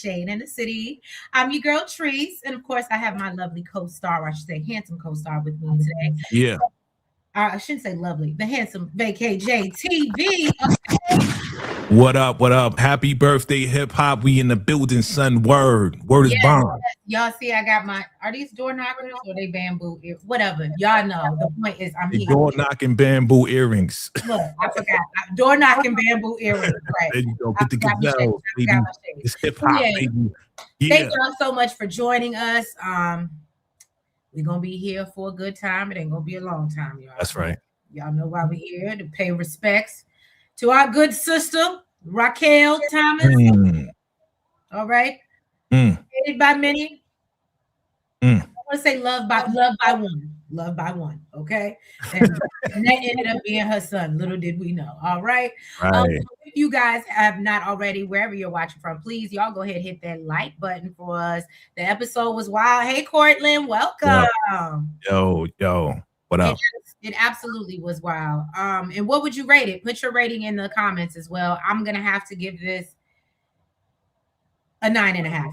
Shade in the City. I'm your girl Treese, and of course, I have my lovely co-star, or I should say, handsome co-star with me today. Yeah. I shouldn't say lovely, the handsome VACAY-JTV. What up? What up? Happy birthday, hip hop. We in the building, son. Word is bomb. Y'all see, I got my. Are these door knockers or they bamboo? Whatever. Y'all know. The point is, I'm here. Door knocking bamboo earrings. Look, I forgot. Door knocking bamboo earrings. Right. There you go. Get the gazelle, baby. It's hip hop, baby. Yeah. Thank y'all so much for joining us. We're gonna be here for a good time. It ain't gonna be a long time, y'all. That's right. Y'all know why we're here, to pay respects to our good sister, Raquel Thomas. All right. Hated by many. I want to say love by one. Love by one. Okay. And that ended up being her son. Little did we know. All right. So if you guys have not already, wherever you're watching from, please, y'all go ahead and hit that like button for us. The episode was wild. Hey, Cortland, welcome. Yo. What up? It absolutely was wild. And what would you rate it? Put your rating in the comments as well. I'm gonna have to give this a 9.5.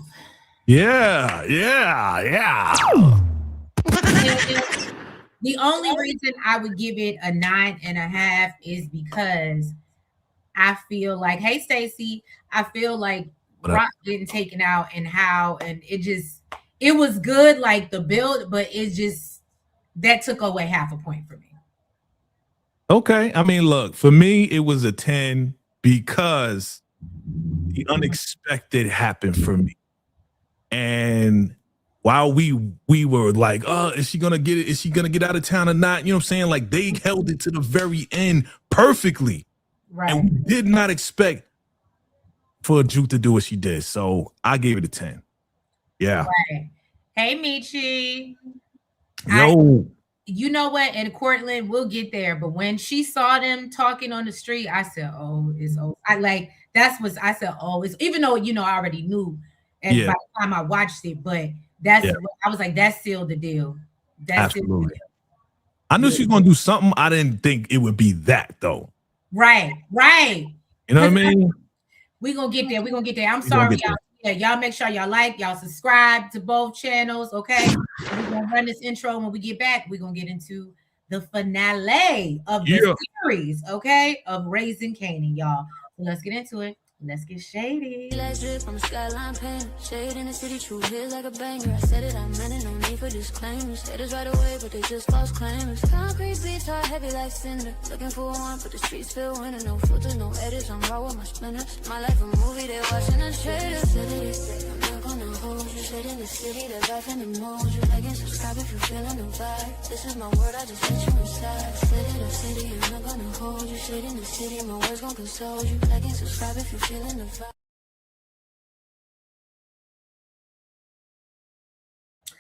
Yeah. The only reason I would give it a 9.5 is because I feel like, hey Stacy, I feel like Rock getting taken out and it was good, like the build, but it just that took away half a point for me. Okay. I mean, look, for me, it was a 10 because the unexpected happened for me. And while we were like, oh, is she gonna get it? Is she gonna get out of town or not? You know what I'm saying? Like, they held it to the very end perfectly. Right. And we did not expect for Juke to do what she did. So I gave it a 10. Yeah. Right. Hey, Michi. You know what? And Cortland, we'll get there. But when she saw them talking on the street, I said, "Oh, it's over." I said, "Oh, it's," even though I already knew. And by the time I watched it, but I was like, that sealed the deal. Absolutely. I knew she was gonna do something. I didn't think it would be that though. Right. You know what I mean? We're gonna get there. I'm sorry, y'all. Yeah, y'all make sure y'all like, y'all subscribe to both channels, okay? We're gonna run this intro. When we get back, we're gonna get into the finale of the series, okay? Of Raising Kanan, y'all. So let's get into it. Let's get shady. Let's drip from the skyline pain. Shade in the city, true hit like a banger. I said it, I meant it, no need for disclaimers. Haters right away, but they just false claimers. Concrete beats are heavy like cinder. Looking for one, but the streets feel winter. No filters, no edits, I'm raw with my splinters. My life a movie, they watching the trailers. I'm not gonna hold you. Shade in the city, the life in the mood. You like and subscribe if you feeling the vibe. This is my word, I just let you inside. Shade in the city, I'm not gonna hold you. Shade in the city, my words gon' console you. Like and subscribe if you feeling the vibe.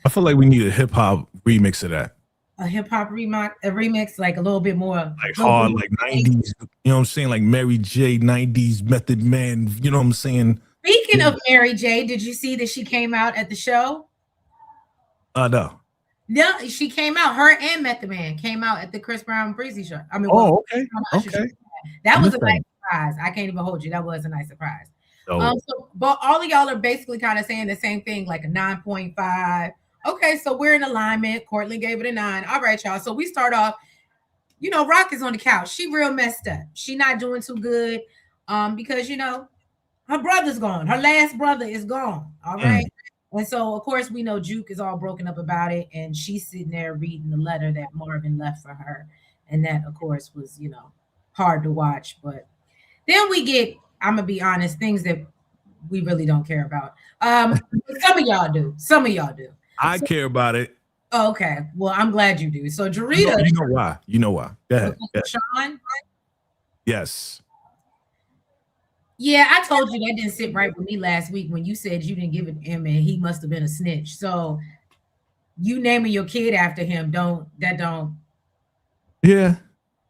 I feel like we need a hip hop remix of that. A hip hop remix, like a little bit more like hard, like 90s. You know what I'm saying? Like Mary J, 90s Method Man. You know what I'm saying? Speaking of Mary J, did you see that she came out at the show? No. No, she came out. Her and Method Man came out at the Chris Brown Breezy show. I mean, okay. That was a nice surprise. I can't even hold you. That was a nice surprise. But all of y'all are basically kind of saying the same thing, like a 9.5. Okay, so we're in alignment. Cortland gave it a 9. All right, y'all. So we start off. Rock is on the couch. She real messed up. She not doing too good. Because her brother's gone. Her last brother is gone. All right. And so of course we know Juke is all broken up about it, and she's sitting there reading the letter that Marvin left for her, and that of course was hard to watch. But then we get, I'm gonna be honest, things that we really don't care about. Some of y'all do. I care about it. Oh, okay. Well, I'm glad you do. So Jarita, you know why. Go ahead. Sean? Yes. Yeah, I told you that didn't sit right with me last week when you said you didn't give it to him and he must have been a snitch. So you naming your kid after him don't. Yeah.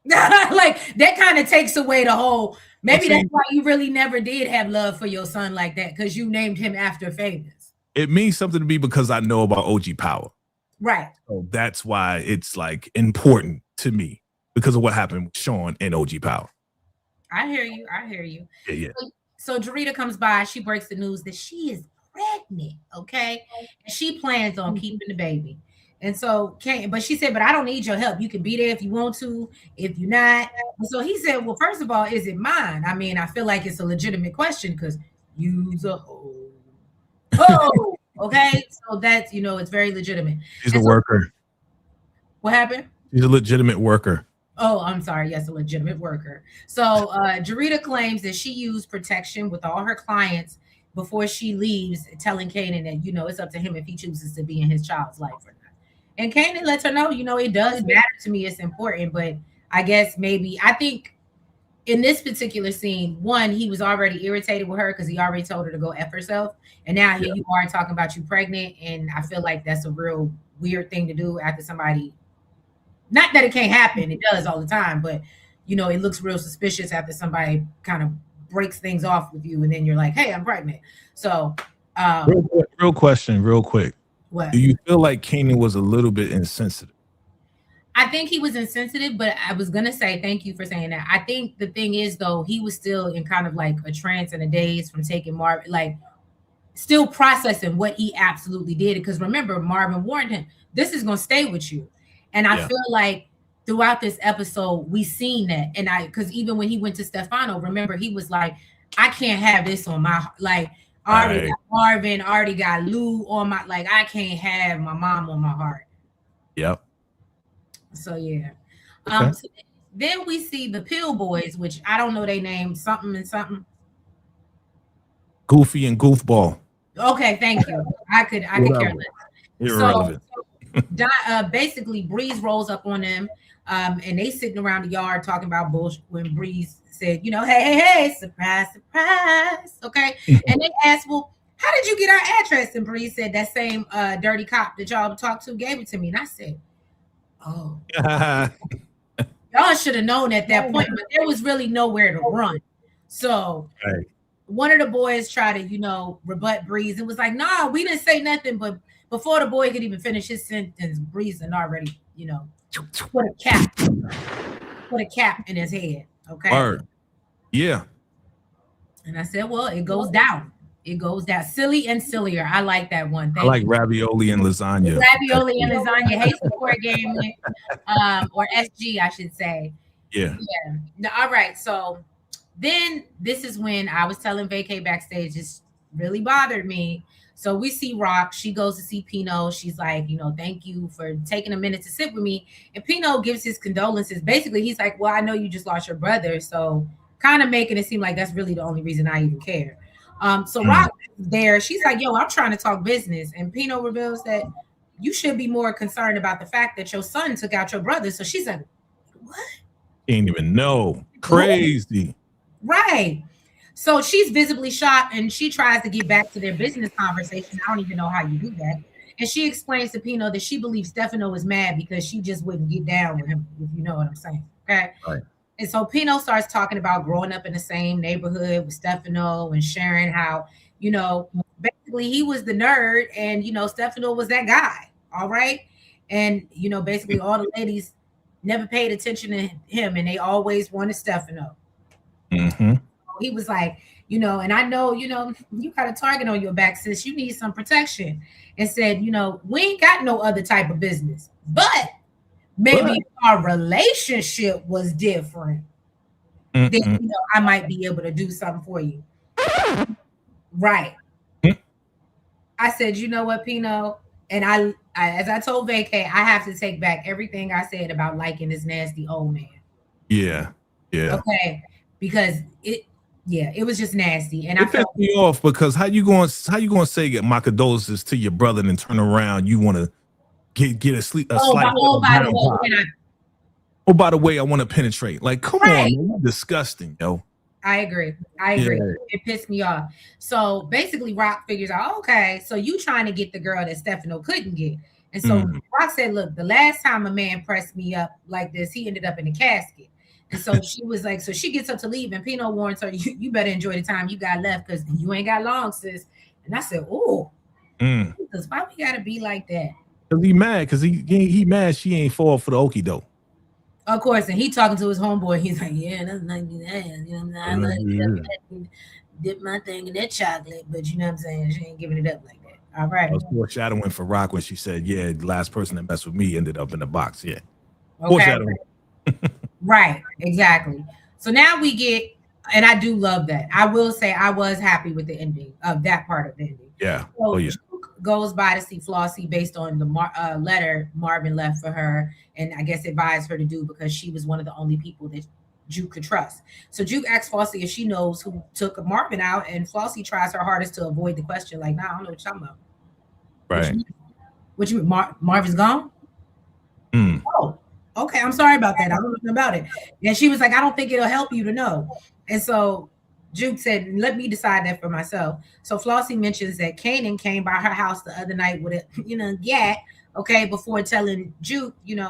Like that kind of takes away the whole. Maybe that's why you really never did have love for your son like that, because you named him after Famous. It means something to me because I know about OG Power. Right. So that's why it's like important to me, because of what happened with Sean and OG Power. I hear you. Yeah. So Jarita comes by, she breaks the news that she is pregnant, okay? And she plans on keeping the baby. And so but she said, but I don't need your help. You can be there if you want to, if you're not. And so he said, well, first of all, is it mine? I mean, I feel like it's a legitimate question because you's a hoe. Oh, okay. So that's, it's very legitimate. She's a worker. What happened? She's a legitimate worker. Oh, I'm sorry. Yes, a legitimate worker. So Jarita claims that she used protection with all her clients before she leaves, telling Kanan that, it's up to him if he chooses to be in his child's life or not. And Kanan lets her know, it does matter to me. It's important. But I guess I think in this particular scene, one, he was already irritated with her because he already told her to go F herself. And now here you are talking about you pregnant. And I feel like that's a real weird thing to do after somebody. Not that it can't happen, it does all the time, but it looks real suspicious after somebody kind of breaks things off with you, and then you're like, "Hey, I'm pregnant." So, real question, real quick. What do you feel like Kanan was a little bit insensitive? I think he was insensitive, but I was gonna say thank you for saying that. I think the thing is though, he was still in kind of like a trance and a daze from taking Marvin, like still processing what he absolutely did. Because remember, Marvin warned him, "This is gonna stay with you." And I feel like throughout this episode, we seen that. And because even when he went to Stefano, remember, he was like, I can't have this on my, like, already got Marvin, already got Lou on my, like, I can't have my mom on my heart. Yep. So, yeah. Okay. So then we see the Pill Boys, which I don't know they name, something and something. Goofy and Goofball. Okay, thank you. I could care less. Irrelevant. Basically Breeze rolls up on them and they sitting around the yard talking about bullshit when Breeze said, hey, surprise, okay? And they asked, well, how did you get our address? And Breeze said, that same dirty cop that y'all talked to gave it to me. And I said, oh. Y'all should have known at that point, but there was really nowhere to run. So one of the boys tried to, rebut Breeze and was like, nah, we didn't say nothing, but before the boy could even finish his sentence, Breeze and already, put a cap in his head. Okay. Word. Yeah. And I said, well, it goes down. It goes down. Silly and sillier. I like that one. I like ravioli and lasagna. Ravioli and lasagna. Hey, support game. Or SG, I should say. Yeah. Now, all right. So then this is when I was telling VACAY backstage, this really bothered me. So we see Rock. She goes to see Pino. She's like, thank you for taking a minute to sit with me. And Pino gives his condolences. Basically, he's like, well, I know you just lost your brother. So kind of making it seem like that's really the only reason I even care. So Rock is there. She's like, yo, I'm trying to talk business. And Pino reveals that you should be more concerned about the fact that your son took out your brother. So she's like, what? Ain't even know. Crazy. Right. So she's visibly shocked and she tries to get back to their business conversation. I don't even know how you do that. And she explains to Pino that she believes Stefano is mad because she just wouldn't get down with him, if you know what I'm saying. Okay. Right. And so Pino starts talking about growing up in the same neighborhood with Stefano and sharing how, basically he was the nerd and, Stefano was that guy. All right. And, basically all the ladies never paid attention to him and they always wanted Stefano. Mm-hmm. He was like, and I know, you got a target on your back, sis. You need some protection. And said, we ain't got no other type of business. But maybe our relationship was different. Then, I might be able to do something for you. Right. I said, you know what, Pino? And I as I told VACAY, I have to take back everything I said about liking this nasty old man. Yeah. Yeah. Okay. Because it was just nasty, and it pissed me off because how you going to say get my condolences to your brother and turn around you want to get a slight. By the way, I want to penetrate. Like, come on, man, you're disgusting, yo. I agree. Yeah. It pissed me off. So basically, Rock figures out, okay, so you trying to get the girl that Stefano couldn't get, and so Rock said, look, the last time a man pressed me up like this, he ended up in a casket. And so she was like, so she gets up to leave, and Pino warns her, you better enjoy the time you got left because you ain't got long, sis. And I said, oh, because why we gotta be like that? Because he mad, because he mad she ain't fall for the okie doke. Of course, and he talking to his homeboy, he's like, yeah, that's like that. dip my thing in that chocolate, but you know what I'm saying? She ain't giving it up like that. All right. I was foreshadowing for Rock when she said, yeah, the last person that messed with me ended up in the box. Yeah. Okay. Foreshadowing. Right, exactly. So now we get, and I do love that. I will say I was happy with the ending of that part of the ending. Yeah. So Oh, yeah. Juke goes by to see Flossie based on the letter Marvin left for her, and I guess advised her to do because she was one of the only people that Juke could trust. So Juke asks Flossie if she knows who took Marvin out, and Flossie tries her hardest to avoid the question, like, "Nah, I don't know what you're talking about." Right. What you mean? Marvin's gone? Mm. Oh, okay. I'm sorry about that. I don't know nothing about it. And she was like, I don't think it'll help you to know. And so Juke said, let me decide that for myself. So Flossie mentions that Kanan came by her house the other night with a, gat, okay, before telling Juke, and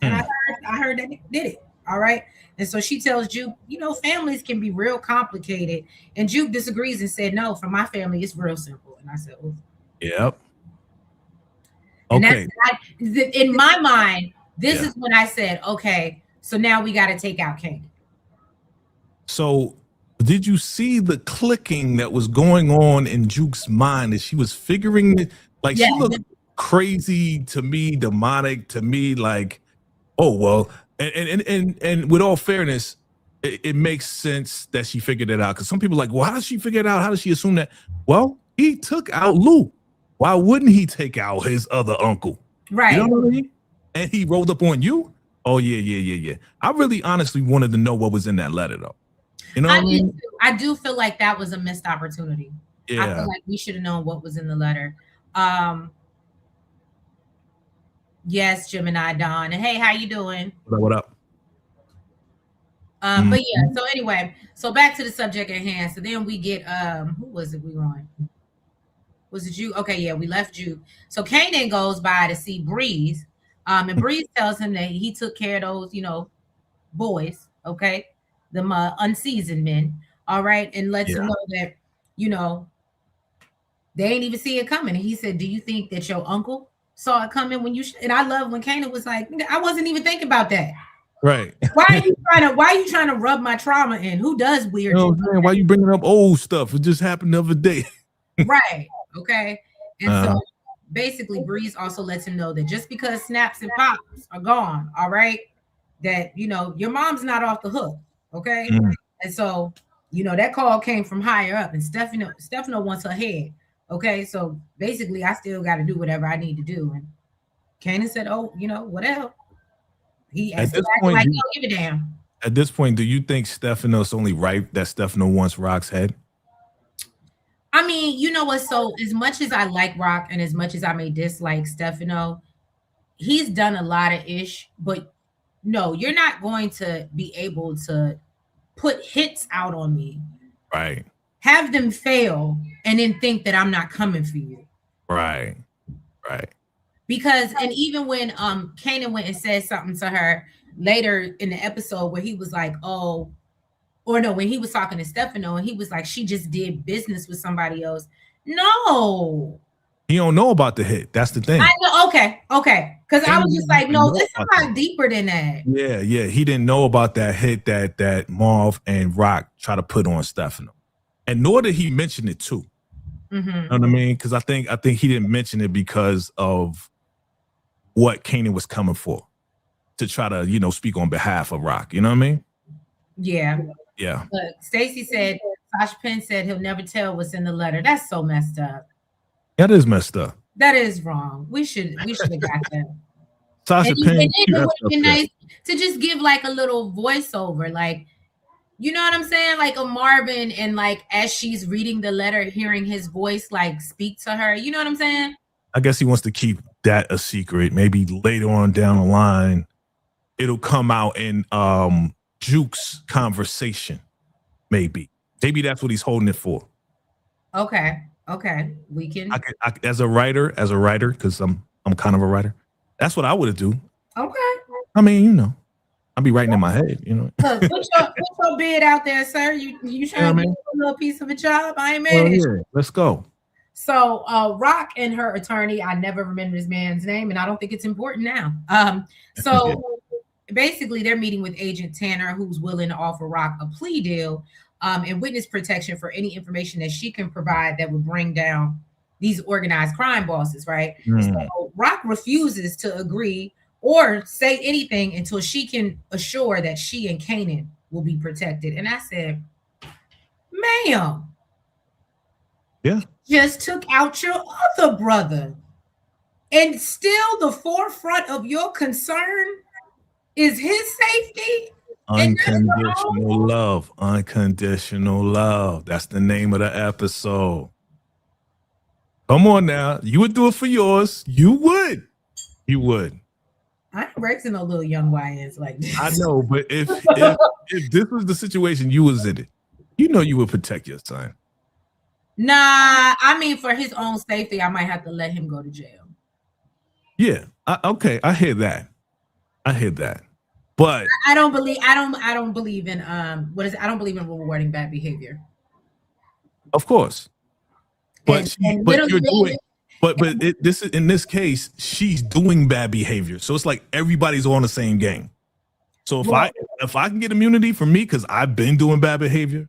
I heard that he did it. All right. And so she tells Juke, families can be real complicated. And Juke disagrees and said, no, for my family, it's real simple. And I said, oh. Yep. And okay. In my mind, this is when I said, okay, so now we got to take out Kanan. So did you see the clicking that was going on in Juke's mind as she was figuring it? Like she looked crazy to me, demonic to me, like, oh, well, and with all fairness, it makes sense that she figured it out. Because some people are like, well, how does she figure it out? How does she assume that? Well, he took out Lou. Why wouldn't he take out his other uncle? Right. You know what I mean? And he rolled up on you? Oh, yeah. I really honestly wanted to know what was in that letter, though. You know what I mean? I do feel like that was a missed opportunity. Yeah. I feel like we should have known what was in the letter. Yes, Gemini Dawn. And hey, how you doing? What up? But yeah, so anyway, so back to the subject at hand. So then we get who was it we on? Was it you? Okay, yeah, we left you. So Kanan goes by to see Breeze. And Breeze tells him that he took care of those, boys, okay, them unseasoned men, all right, and lets him know that, they ain't even see it coming. And he said, do you think that your uncle saw it coming when you and I love when Kanan was like, I wasn't even thinking about that. Right. Why are you trying to rub my trauma in? Who does weird shit? Why are you bringing up old stuff? It just happened the other day. Right. Okay. And so basically Breeze also lets him know that just because snaps and pops are gone, all right, that your mom's not off the hook. Okay. And so that call came from higher up, and Stefano wants her head. Okay, so basically I still got to do whatever I need to do. And Kanan said, oh, whatever. He asked like he don't give a damn. At this point, do you think Stefano's only right that Stefano wants Rock's head? I mean, you know what? So as much as I like Rock and as much as I may dislike Stefano, he's done a lot of ish, but no, you're not going to be able to put hits out on me. Right. Have them fail and then think that I'm not coming for you. Right. Because, and even when Kanan went and said something to her later in the episode where he was like, oh, or no, when he was talking to Stefano and he was like, she just did business with somebody else. No. He don't know about the hit. That's the thing. I know. Okay. Because I was just like, no, this is a lot deeper than that. Yeah. He didn't know about that hit that Marv and Rock try to put on Stefano. And nor did he mention it too. You know what I mean? Because I think he didn't mention it because of what Kanan was coming for, to try to, speak on behalf of Rock. You know what I mean? Yeah. But Stacey said, Sasha Penn said he'll never tell what's in the letter. That's so messed up. That is messed up. That is wrong. We should have got that. Sasha Penn, it would have been nice to just give like a little voiceover, like, you know what I'm saying? Like a Marvin, and like as she's reading the letter, hearing his voice like speak to her. You know what I'm saying? I guess he wants to keep that a secret. Maybe later on down the line, it'll come out in Juke's conversation. Maybe that's what he's holding it for. Okay. We can. I as a writer, because I'm kind of a writer. That's what I would do. Okay. I mean, I'll be writing in my head, Put your bid out there, sir. You trying to get a little piece of a job? I ain't mad at you. Let's go. So Rock and her attorney, I never remember this man's name, and I don't think it's important now. So basically they're meeting with Agent Tanner, who's willing to offer Rock a plea deal. and witness protection for any information that she can provide that would bring down these organized crime bosses, right? So Rock refuses to agree or say anything until she can assure that she and Kanan will be protected. And I said, ma'am, yeah, just took out your other brother. And still the forefront of your concern is his safety. Unconditional love. Unconditional love. That's the name of the episode. Come on now. You would do it for yours. You would. You would. I ain't breaking no little young YNs like this. I know, but if this was the situation you was in it, you know you would protect your son. Nah, I mean, for his own safety, I might have to let him go to jail. Yeah. Okay. I hear that. But I don't believe in what is it? I don't believe in rewarding bad behavior. Of course. But this is, in this case, she's doing bad behavior. So it's like everybody's on the same game. So if I can get immunity from me because I've been doing bad behavior,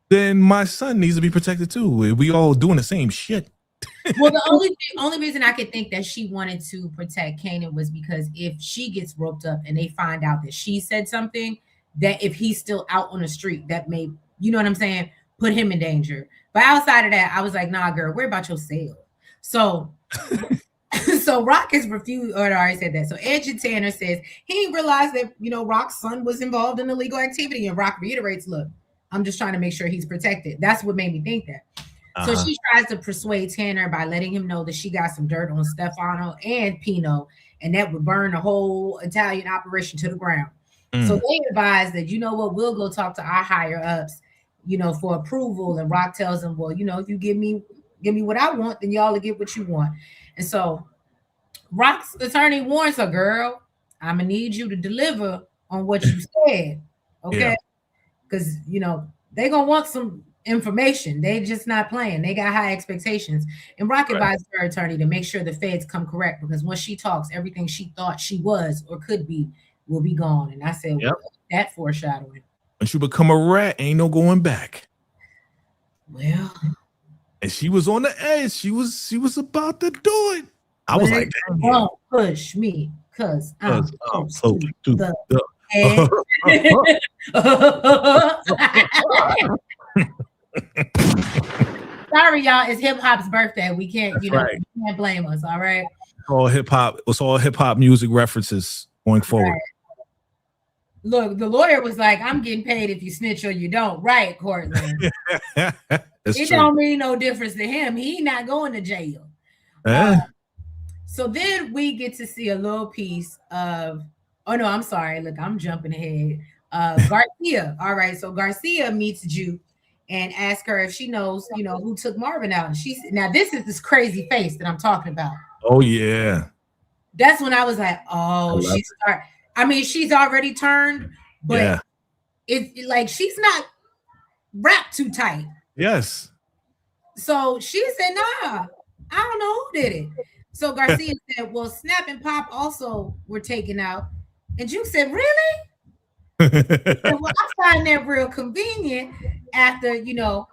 then my son needs to be protected too. We all doing the same shit. Well, the only reason I could think that she wanted to protect Kanan was because if she gets roped up and they find out that she said something, that if he's still out on the street, that may, you know what I'm saying, put him in danger. But outside of that, I was like, nah, girl, worry about your sale. So so Rock has refused, or I already said that. So Edge Tanner says he realized that, you know, Rock's son was involved in illegal activity, and Rock reiterates, look, I'm just trying to make sure he's protected. That's what made me think that. So she tries to persuade Tanner by letting him know that she got some dirt on Stefano and Pino, and that would burn the whole Italian operation to the ground. So they advise that, you know what, we'll go talk to our higher ups, you know, for approval. And Rock tells them, well, you know, if you give me what I want, then y'all will get what you want. And so Rock's attorney warns her, girl, I'm gonna need you to deliver on what you said, okay? Because you know they gonna want some information. They just not playing. They got high expectations. And Rock advised her attorney to make sure the feds come correct, because when she talks, everything she thought she was or could be will be gone. And I said, well, that foreshadowing. When you become a rat, ain't no going back. Well, and she was on the edge. She was about to do it. I was like, don't push me, cause I'm close to the Sorry, y'all. It's hip hop's birthday. We can't, you can't blame us. All right. All hip hop. It's all hip hop music references going forward. Right. Look, the lawyer was like, "I'm getting paid if you snitch or you don't." Right, Cortland. It don't mean no difference to him. He not going to jail. So then we get to see a little piece of. Oh no, I'm sorry. Look, I'm jumping ahead. Garcia. All right. So Garcia meets Juke and asks her if she knows, you know, who took Marvin out. And she's now this is this crazy face that I'm talking about. Oh yeah. That's when I was like, oh, she's already turned, but it's like she's not wrapped too tight. Yes. So she said, nah, I don't know who did it. So Garcia said, well, Snap and Pop also were taken out. And Juke said, really? Said, well, I find that real convenient after, you know,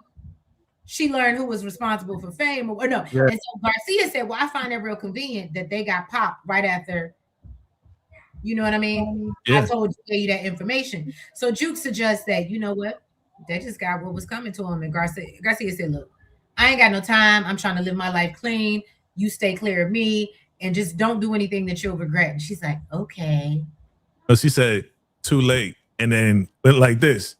she learned who was responsible for fame or no. Yes. And so Garcia said, well, I find it real convenient that they got popped right after, you know what I mean? Yes. I told you that information. So Juke suggests that, you know what? They just got what was coming to him. And Garcia said, look, I ain't got no time. I'm trying to live my life clean. You stay clear of me and just don't do anything that you'll regret. And she's like, okay. So she said, too late. And then went like this.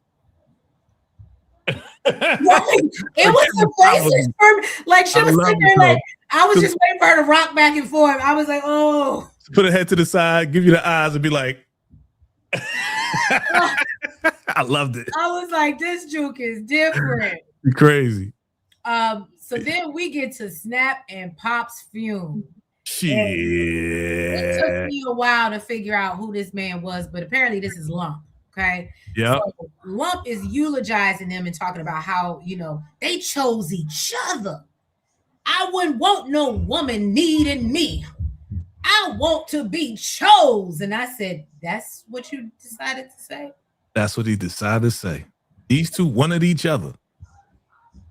It was the places for me. Like she was sitting there like, I was just waiting for her to rock back and forth. I was like, oh. Put her head to the side, give you the eyes and be like, I loved it. I was like, this Juke is different. Crazy. So then we get to Snap and Pop's fume. Shit. It took me a while to figure out who this man was, but apparently this is Lump. Okay. Yeah. So Lump is eulogizing them and talking about how, you know, they chose each other. I wouldn't want no woman needing me. I want to be chose. And I said, that's what you decided to say? That's what he decided to say. These two wanted each other.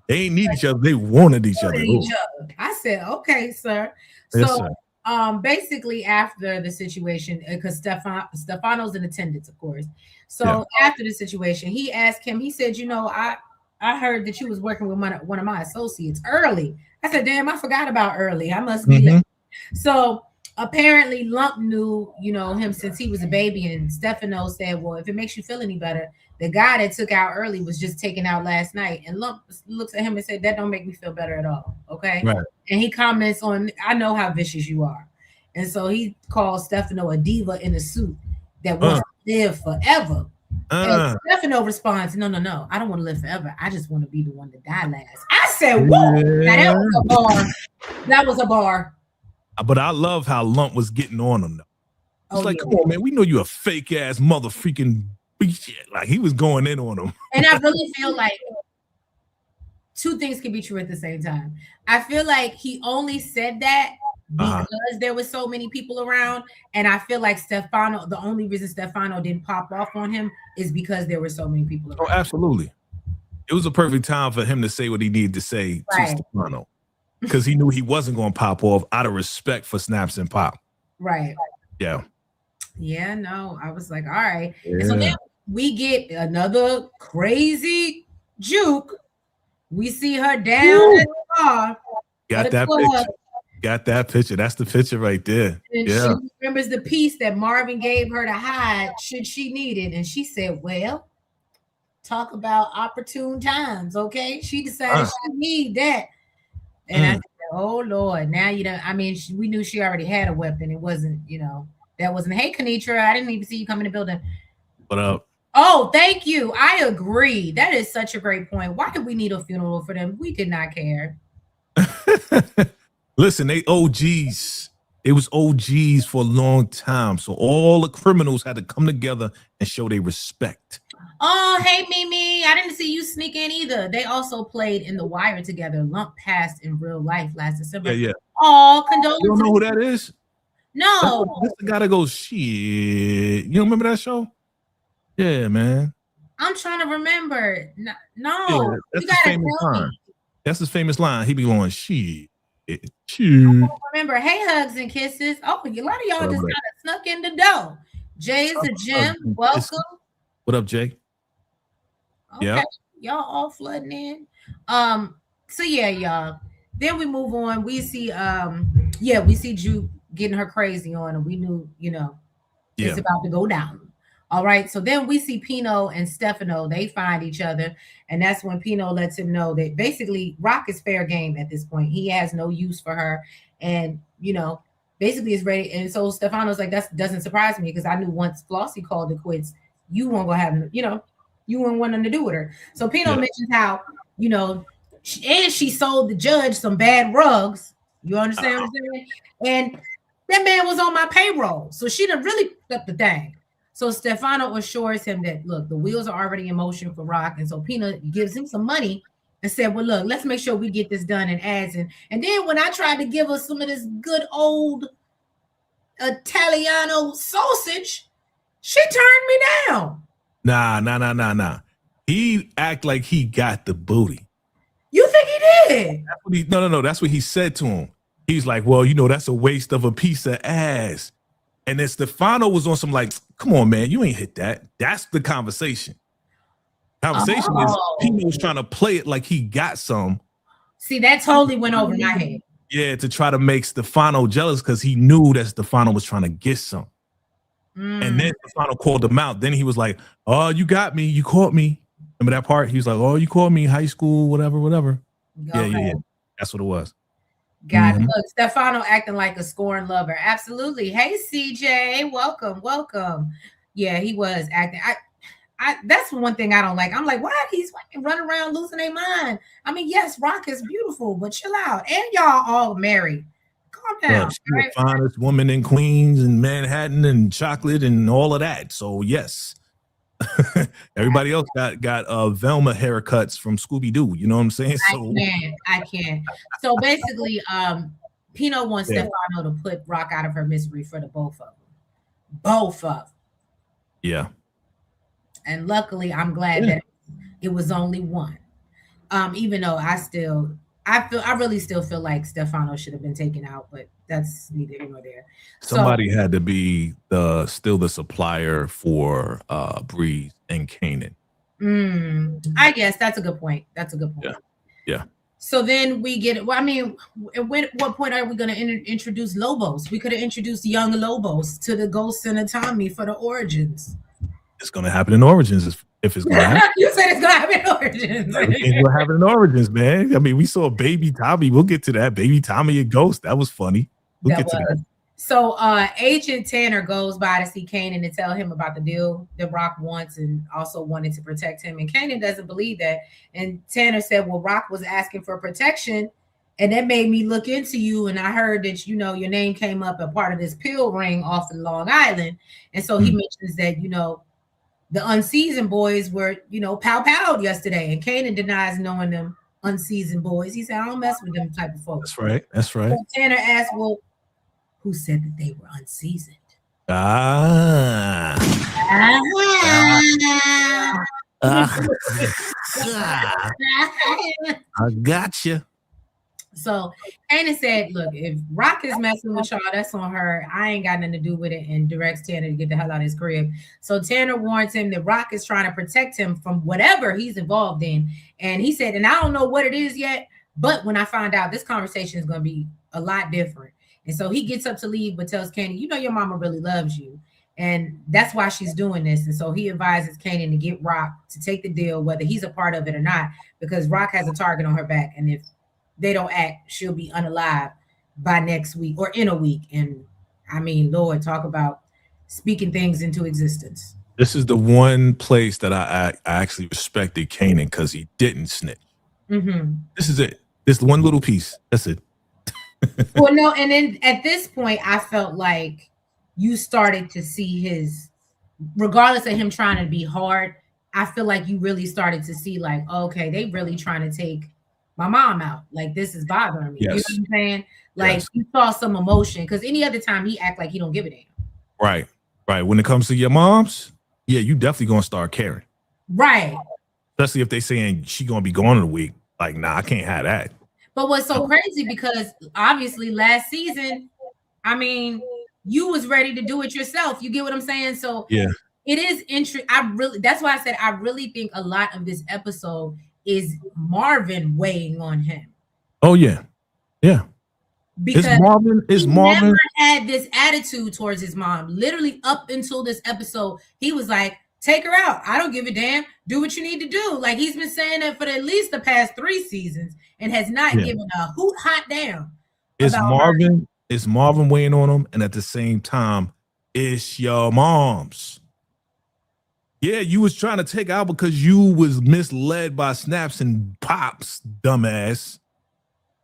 They ain't need each other. They wanted each other. I said, okay, sir. Yes, So, sir. basically after the situation, because Stefano's in attendance, of course. So after the situation, he asked him, he said, you know, I heard that you was working with one of my associates early. I said, damn, I forgot about early. I must be late. So apparently Lump knew, you know, him since he was a baby, and Stefano said, well, if it makes you feel any better, the guy that took out early was just taken out last night. And Lump looks at him and said, that don't make me feel better at all. Okay. Right. And he comments on, I know how vicious you are. And so he calls Stefano a diva in a suit that wants to live forever. And Stefano responds, no, I don't want to live forever. I just want to be the one to die last. I said, whoa, now that was a bar. That was a bar. But I love how Lump was getting on him, though. It's like, come on, man, we know you a fake ass mother freaking bitch. Like, he was going in on him. And I really feel like two things can be true at the same time. I feel like he only said that because there was so many people around. And I feel like Stefano, the only reason Stefano didn't pop off on him is because there were so many people around. Oh, absolutely. It was a perfect time for him to say what he needed to say to Stefano, because he knew he wasn't going to pop off out of respect for Snaps and Pop. Right. Yeah. Yeah, no, I was like, all right. Yeah. And so then we get another crazy juke. We see her down at the bar. Got that picture. Got that picture. That's the picture right there. And she remembers the piece that Marvin gave her to hide should she need it. And she said, well, talk about opportune times, okay? She decided she need that. And I said, oh, Lord, now you know, I mean, we knew she already had a weapon. It wasn't, you know, that wasn't, hey, Kanitra, I didn't even see you come in the building. What up? Oh, thank you. I agree. That is such a great point. Why did we need a funeral for them? We did not care. Listen, they OGs. It was OGs for a long time. So all the criminals had to come together and show their respect. Oh, hey, Mimi. I didn't see you sneak in either. They also played in The Wire together. Lump passed in real life last December. Yeah. Oh, condolences. You don't know who that is? No. This the guy that goes, shit. You don't remember that show? Yeah, man. I'm trying to remember. No. Yeah, that's his famous line. That's his famous line. He be going, shit. I don't remember. Hey, hugs and kisses. Oh, a lot of y'all just kind of snuck in the door. Jay is a gym. Welcome. What up, Jay? Okay. Yep. Y'all all flooding in. So yeah, y'all. Then we move on. We see we see Juke getting her crazy on, and we knew, you know, it's about to go down. All right. So then we see Pino and Stefano. They find each other, and that's when Pino lets him know that basically Rock is fair game at this point. He has no use for her, and you know, basically is ready. And so Stefano's like, that doesn't surprise me, because I knew once Flossie called it quits, you won't go have, you know, you wouldn't want nothing to do with her. So Pino mentions how, you know, she sold the judge some bad rugs. You understand what I'm saying? And that man was on my payroll, so she done really flipped the thing. So Stefano assures him that, look, the wheels are already in motion for Rock. And so Pino gives him some money and said, well, look, let's make sure we get this done and adds in. And then when I tried to give her some of this good old Italiano sausage, she turned me down. Nah. He act like he got the booty. You think he did? That's what no. That's what he said to him. He's like, well, you know, that's a waste of a piece of ass. And then Stefano was on some like, come on, man, you ain't hit that. That's the conversation. Conversation is Pino's trying to play it like he got some. See, that totally went over my head. Yeah, to try to make Stefano jealous, because he knew that Stefano was trying to get some. And then Stefano called him out. Then he was like, oh, you got me. You caught me. Remember that part? He was like, oh, you caught me, high school, whatever. Yeah. That's what it was. God, look, Stefano acting like a scorned lover. Absolutely. Hey, CJ, welcome. Yeah, he was acting. I that's one thing I don't like. I'm like, why he's running around losing their mind? I mean, yes, Rock is beautiful, but chill out. And y'all all married. Calm down. She's the finest woman in Queens and Manhattan and chocolate and all of that. So yes. Everybody else got Velma haircuts from Scooby-Doo. You know what I'm saying? So I can. So basically, Pino wants Stefano to put Rock out of her misery for the both of them. Yeah. And luckily, I'm glad that it was only one. Even though I really still feel like Stefano should have been taken out, but that's neither here nor there. Somebody had to be still the supplier for Breeze and Kanan. I guess that's a good point. Yeah. So then we get. Well, I mean, at what point are we going to introduce Lobos? We could have introduced young Lobos to the Ghost and Tommy for the Origins. It's going to happen in Origins if it's going to happen. You said it's going to happen in Origins. It's going to happen in Origins, man. I mean, we saw Baby Tommy. We'll get to that. Baby Tommy and Ghost. That was funny. We'll get to that. So Agent Tanner goes by to see Kanan and tell him about the deal that Rock wants and also wanted to protect him. And Kanan doesn't believe that. And Tanner said, well, Rock was asking for protection. And that made me look into you. And I heard that, your name came up a part of this pill ring off in Long Island. And so he mentions that, the unseasoned boys were, pow-powed yesterday. And Kanan denies knowing them unseasoned boys. He said, I don't mess with them type of folks. That's right. So Tanner asked, well, who said that they were unseasoned? I gotcha. So Kanan said, look, if Rock is messing with y'all, that's on her. I ain't got nothing to do with it, and directs Tanner to get the hell out of his crib. So Tanner warns him that Rock is trying to protect him from whatever he's involved in. And he said, and I don't know what it is yet, but when I find out, this conversation is going to be a lot different. And so he gets up to leave, but tells Kanan, your mama really loves you. And that's why she's doing this. And so he advises Kanan to get Rock to take the deal, whether he's a part of it or not, because Rock has a target on her back. And if they don't act, she'll be unalive by next week or in a week. And I mean, Lord, talk about speaking things into existence. This is the one place that I actually respected Kanan because he didn't snitch. This is it. This one little piece. That's it. Well, no, and then at this point, I felt like you started to see his, regardless of him trying to be hard, I feel like you really started to see like, okay, they really trying to take my mom out. Like, this is bothering me. Yes. You know what I'm saying? Like, you saw some emotion, because any other time he act like he don't give a damn. Right. When it comes to your moms, yeah, you definitely gonna start caring. Right. Especially if they saying she gonna be gone in a week. Like, nah, I can't have that. But what's so crazy, because obviously last season, I mean, you was ready to do it yourself. You get what I'm saying? So yeah, it is interesting. That's why I said I really think a lot of this episode is Marvin weighing on him. Oh yeah. Because Marvin never had this attitude towards his mom. Literally up until this episode, he was like, take her out. I don't give a damn. Do what you need to do. Like, he's been saying that for at least the past 3 seasons and has not given a hoot hot damn. It's Marvin weighing on him, and at the same time, it's your mom's. Yeah, you was trying to take out because you was misled by Snaps and Pops, dumbass.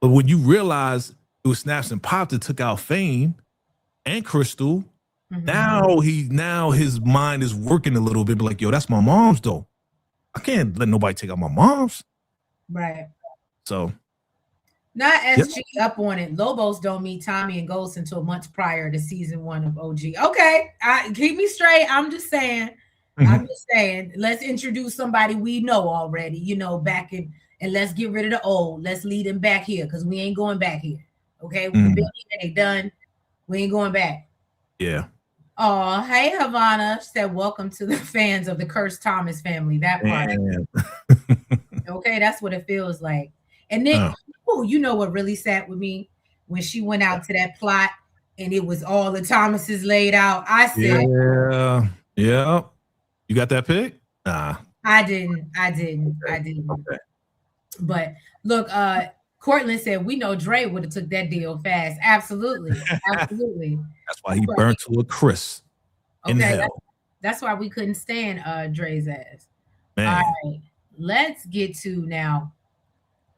But when you realize it was Snaps and Pops that took out Fame and Crystal, now his mind is working a little bit. But like, yo, that's my mom's though. I can't let nobody take out my mom's. Right. So. Not SG up on it. Lobos don't meet Tommy and Ghost until months prior to season 1 of OG. Okay, keep me straight. I'm just saying. Let's introduce somebody we know already. Back in, and let's get rid of the old. Let's lead them back here, because we ain't going back here. Okay, we've been here, they done. We ain't going back. Yeah. Oh, hey Havana. She said, welcome to the fans of the Cursed Thomas family. That part. Okay, that's what it feels like. And then, you know what really sat with me? When she went out to that plot and it was all the Thomases laid out. I said, yeah. You got that pic? Nah. I didn't. Okay. But look, Cortland said, we know Dre would have took that deal fast. Absolutely. That's why he burnt to a crisp in hell. That's why we couldn't stand Dre's ass. Man. All right, let's get to now.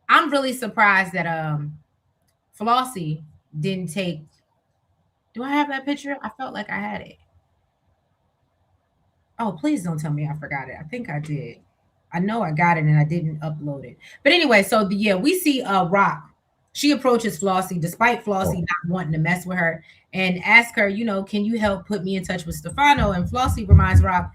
I'm really surprised that Flossie didn't take. Do I have that picture? I felt like I had it. Oh, please don't tell me I forgot it. I think I did. I know I got it and I didn't upload it. But anyway, so we see Rock. She approaches Flossie despite Flossie not wanting to mess with her and ask her, can you help put me in touch with Stefano? And Flossie reminds Rock,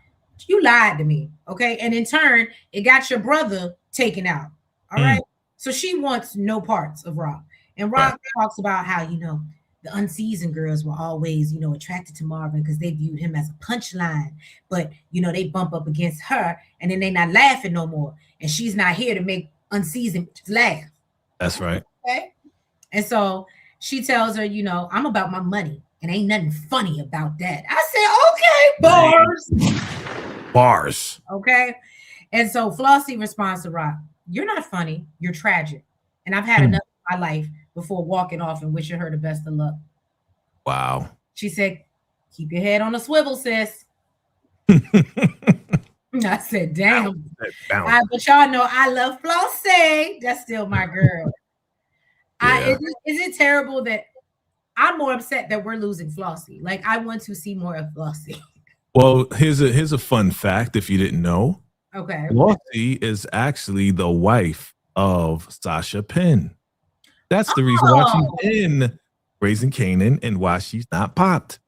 You lied to me, okay? And in turn, it got your brother taken out. All right. So she wants no parts of Rock. And Rock talks about how, the unseasoned girls were always, attracted to Marvin because they viewed him as a punchline. But, they bump up against her and then they not laughing no more. And she's not here to make unseasoned laugh. That's right. Okay. And so she tells her, I'm about my money and ain't nothing funny about that. I said, okay, bars. Okay. And so Flossie responds to Rock, you're not funny, you're tragic. And I've had enough of my life before walking off and wishing her the best of luck. Wow. She said, keep your head on a swivel, sis. I said, damn. But y'all know I love Flossie. That's still my girl. Yeah. Is it terrible that I'm more upset that we're losing Flossie? Like, I want to see more of Flossie. Well, here's a fun fact if you didn't know. Okay. Flossie is actually the wife of Sasha Penn. That's the reason why she's in Raising Kanan and why she's not popped.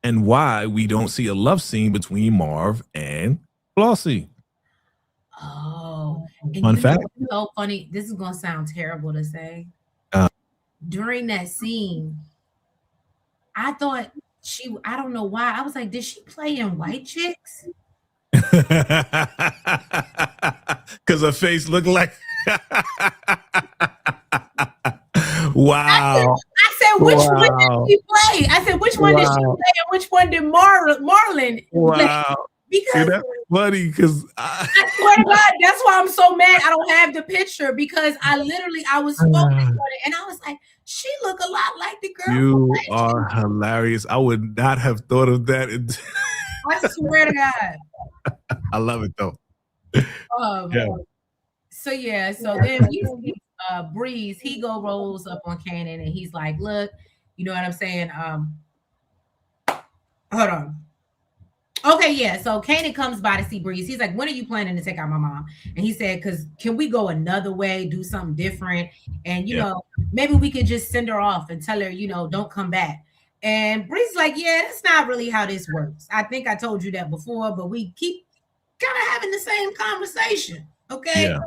And why we don't see a love scene between Marv and Flossie. Oh. Fun fact. So funny. This is going to sound terrible to say. During that scene, I thought I don't know why. I was like, did she play in White Chicks? Because her face looked like... Wow. I said, which one did she play? I said, which one did she play and which one did Marlon play? Because that's funny because I swear to God, that's why I'm so mad I don't have the picture because I was focused on it and I was like, she look a lot like the girl. You are hilarious. I would not have thought of that. I swear to God. I love it though. So then we see Breeze, he rolls up on Kanan and he's like, look, you know what I'm saying? Hold on. Okay, yeah. So Kanan comes by to see Breeze. He's like, when are you planning to take out my mom? And he said, because can we go another way, do something different? And, you know, maybe we could just send her off and tell her, don't come back. And Breeze is like, yeah, that's not really how this works. I think I told you that before, but we keep kind of having the same conversation. Okay. Yeah.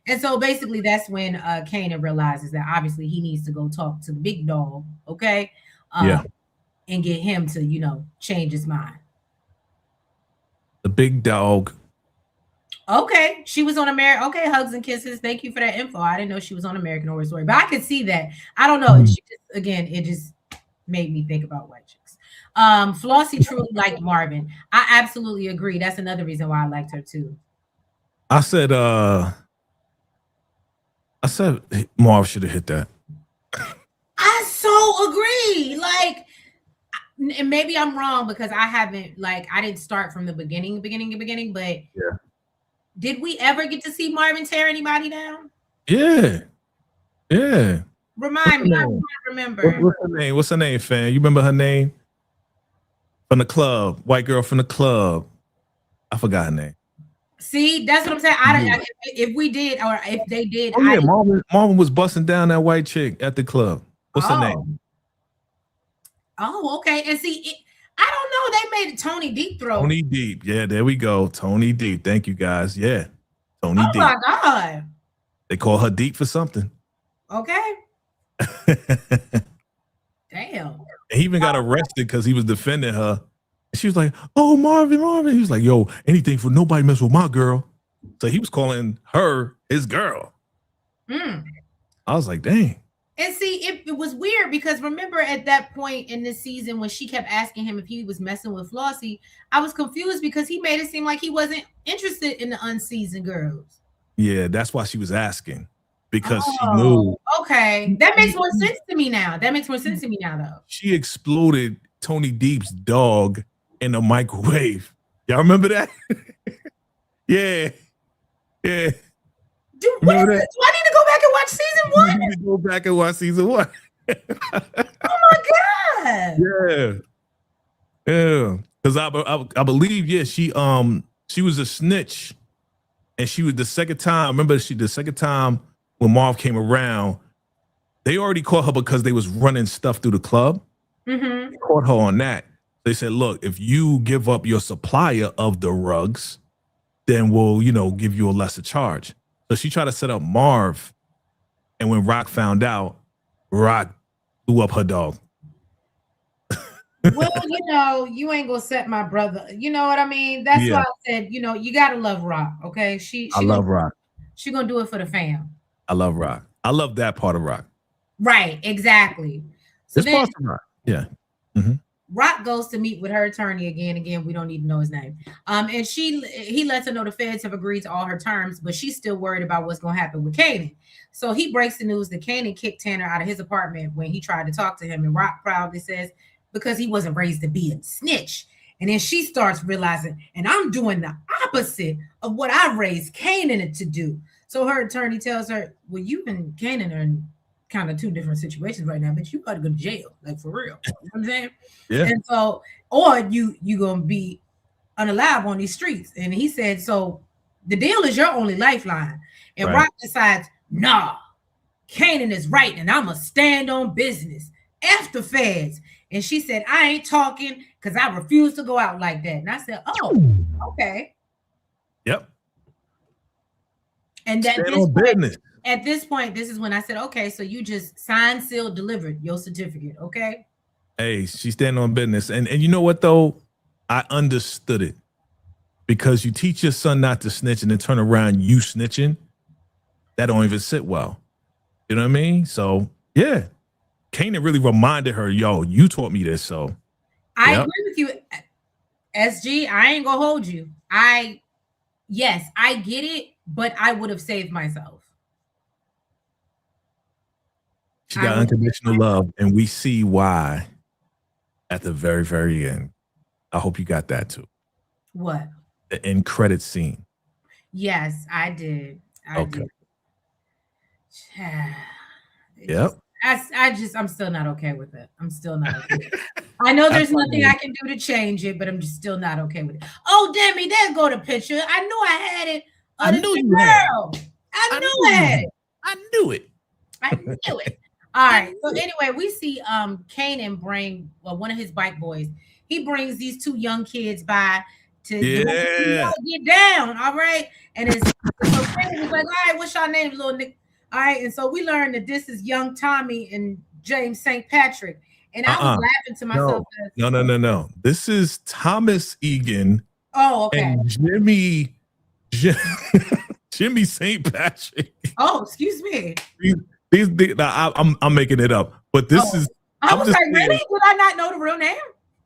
And so basically that's when Kanan realizes that obviously he needs to go talk to the big dog. Okay. And get him to, change his mind. The big dog. Okay. She was on American. Okay. Hugs and kisses. Thank you for that info. I didn't know she was on American Horror Story, but I could see that. I don't know. It just made me think about White Chicks. Flossie truly liked Marvin. I absolutely agree. That's another reason why I liked her too. I said Marv should have hit that. I so agree. Like, and maybe I'm wrong because I didn't start from the beginning, but did we ever get to see Marvin tear anybody down? Yeah. Remind me. I can't remember. What's her name, fan? You remember her name? From the club. White girl from the club. I forgot her name. See, that's what I'm saying. If we did, or if they did. Marvin was busting down that white chick at the club. What's her name? Oh, okay. And see, I don't know. They made Tony Deep throw. Tony Deep. Yeah, there we go. Tony Deep. Thank you, guys. Yeah. Tony Deep. Oh, my God. They call her Deep for something. Okay. Damn. He even got arrested because he was defending her. She was like, oh, Marvin. He was like, yo, anything for nobody mess with my girl. So he was calling her his girl. I was like, dang. And see, it was weird because remember at that point in this season when she kept asking him if he was messing with Flossie, I was confused because he made it seem like he wasn't interested in the unseasoned girls. Yeah, that's why she was asking. Because she knew. Okay. That makes more sense to me now. Though. She exploded Tony Deep's dog in a microwave. Y'all remember that? Yeah. Dude, what is this? Do I need to go back and watch season 1? You need to go back and watch season 1. Oh my God. Yeah. Because I believe, she was a snitch. And she was the second time. Remember, the second time when Marv came around, they already caught her because they was running stuff through the club. They caught her on that. They said, look, if you give up your supplier of the rugs, then we'll, give you a lesser charge. So she tried to set up Marv. And when Rock found out, Rock blew up her dog. Well, you ain't gonna set my brother. You know what I mean? That's why I said, you gotta love Rock. Okay, I love Rock. She gonna do it for the fam. I love Rock. I love that part of Rock. Right, exactly. So this part of Rock, yeah. Mm-hmm. Rock goes to meet with her attorney again. Again, we don't need to know his name. And he lets her know the feds have agreed to all her terms, but she's still worried about what's gonna happen with Kanan. So he breaks the news that Kanan kicked Tanner out of his apartment when he tried to talk to him, and Rock proudly says, because he wasn't raised to be a snitch. And then she starts realizing, and I'm doing the opposite of what I raised Kanan to do. So her attorney tells her, well, you and Kanan are in kind of two different situations right now, but you got to go to jail, like for real. You know what I'm saying? Yeah. And so, or you gonna be unalive on these streets. And he said, so the deal is your only lifeline. And Rock decides, nah, Kanan is right, and I'm gonna stand on business after feds. And she said, I ain't talking because I refuse to go out like that. And I said, oh, okay. Yep. And at this point, this is when I said, okay, so you just signed, sealed, delivered your certificate, okay? Hey, she's standing on business. And you know what, though? I understood it. Because you teach your son not to snitch and then turn around you snitching, that don't even sit well. You know what I mean? So, yeah. Kanan really reminded her, yo, you taught me this, so. I agree with you, SG. I ain't gonna hold you. Yes, I get it, but I would have saved myself. She got unconditional love, and we see why at the very, very end. I hope you got that too. What? The end credit scene. Yes, I did. I did. Yep. I'm still not okay with it. I'm still not okay with it. I know there's nothing I can do to change it, but I'm just still not okay with it. Oh, Demi, there go the picture. I knew I had it. I knew you had it. I knew I had it. I knew it. I knew it. All right. So anyway, we see Kanan bring one of his bike boys. He brings these two young kids by to get down. All right. And so Kanan was like, all right, what's your name, little Nick? All right, and so we learned that this is young Tommy and James St. Patrick. And I was laughing to myself. No. This is Thomas Egan. Oh, okay. And Jimmy St. Patrick. Oh, excuse me. I'm making it up, but this is. I was like, really? Did I not know the real name?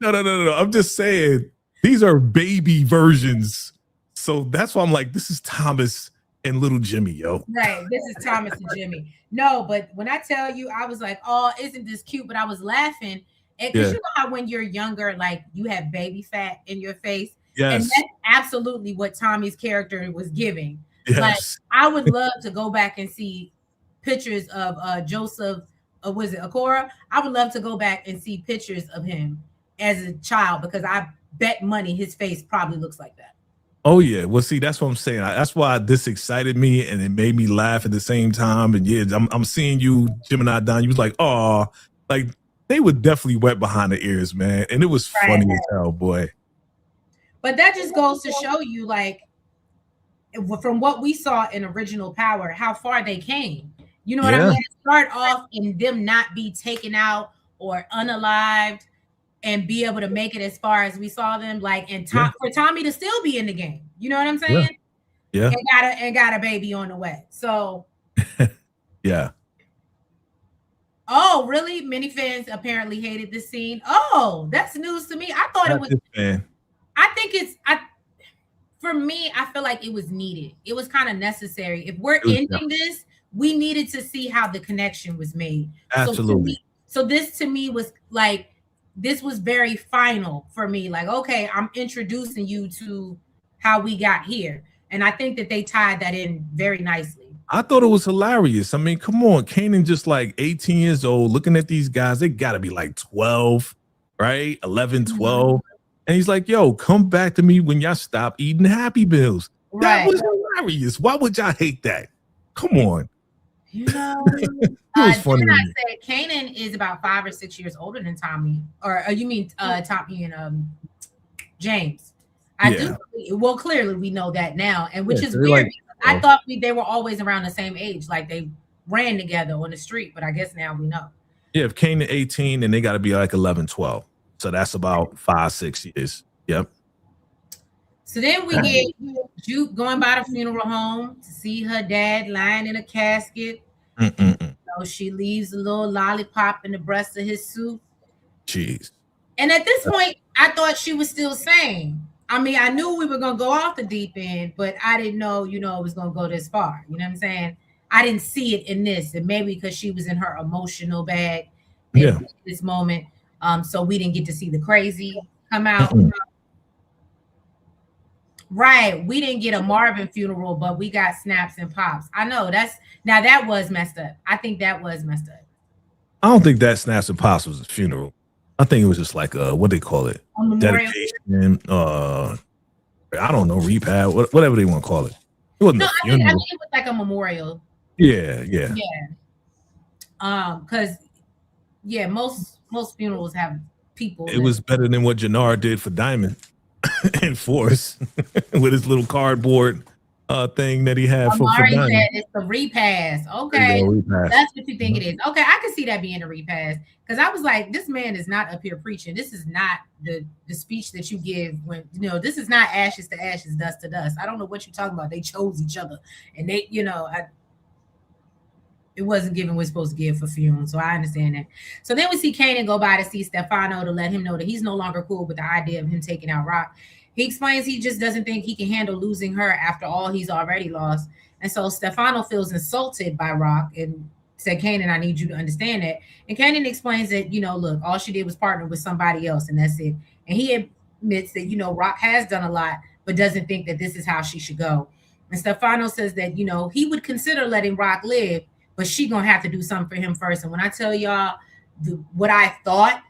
No. I'm just saying these are baby versions. So that's why I'm like, this is Thomas and little Jimmy, yo. Right. This is Thomas and Jimmy. No, but when I tell you, I was like, oh, isn't this cute? But I was laughing. Because you know how when you're younger, like you have baby fat in your face. Yes. And that's absolutely what Tommy's character was giving. Yes. Like I would love to go back and see pictures of Joseph, was it Okora? I would love to go back and see pictures of him as a child because I bet money his face probably looks like that. Oh yeah, well, see, that's what I'm saying. That's why this excited me, and it made me laugh at the same time. And yeah, I'm seeing you, Gemini Don. You was like, oh, like they were definitely wet behind the ears, man, and it was funny as hell, boy. But that just goes to show you, like, from what we saw in Original Power, how far they came. You know what I mean? Start off and them not be taken out or unalived, and be able to make it as far as we saw them, like, and for Tommy to still be in the game. You know what I'm saying? Yeah. And got a baby on the way. So yeah. Oh, really? Many fans apparently hated this scene. Oh, that's news to me. I thought it was for me, I feel like it was needed. It was kind of necessary. If we're ending this, we needed to see how the connection was made. Absolutely. So this to me was like, this was very final for me. Like, okay, I'm introducing you to how we got here. And I think that they tied that in very nicely. I thought it was hilarious. I mean, come on, Kanan just like 18 years old, looking at these guys. They got to be like 12, right? 11, 12. And he's like, yo, come back to me when y'all stop eating Happy Meals. That was hilarious. Why would y'all hate that? Come on. You know, It was funny. then I said Kanan is about 5 or 6 years older than Tommy, or you mean Tommy and James? I do. Well, clearly we know that now, and which is weird. Like, I thought they were always around the same age, like they ran together on the street, but I guess now we know. Yeah, if Kanan 18, then they got to be like 11, 12. So that's about 5, 6 years. Yep. So then we get Juke going by the funeral home to see her dad lying in a casket. So she leaves a little lollipop in the breast of his suit. Jeez. And at this point, I thought she was still sane. I mean, I knew we were going to go off the deep end, but I didn't know, it was going to go this far. You know what I'm saying? I didn't see it in this, and maybe because she was in her emotional bag in this moment. So we didn't get to see the crazy come out. Right. We didn't get a Marvin funeral, but we got snaps and pops. I know that was messed up. I think that was messed up. I don't think that snaps and pops was a funeral. I think it was just like what they call it, dedication. I don't know, repad, whatever they want to call it. It wasn't a funeral. I think it was like a memorial. Yeah. Because most funerals have people. It was better than what Jannard did for Diamond in Force with his little cardboard thing that he had for Diamond. Said it's the repass. Okay, that's what you think it is. Okay, I can see that being a repass, because I was like, this man is not up here preaching. This is not the speech that you give when this is not ashes to ashes, dust to dust. I don't know what you're talking about. They chose each other, and they, it wasn't given we're supposed to give for funeral, so I understand that. So then we see Kanan go by to see Stefano to let him know that he's no longer cool with the idea of him taking out Rock. He explains he just doesn't think he can handle losing her after all he's already lost. And so Stefano feels insulted by Rock and said, Kanan, I need you to understand that. And Kanan explains that, look, all she did was partner with somebody else, and that's it. And he admits that, Rock has done a lot, but doesn't think that this is how she should go. And Stefano says that, he would consider letting Rock live, but she gonna have to do something for him first. And when I tell y'all what I thought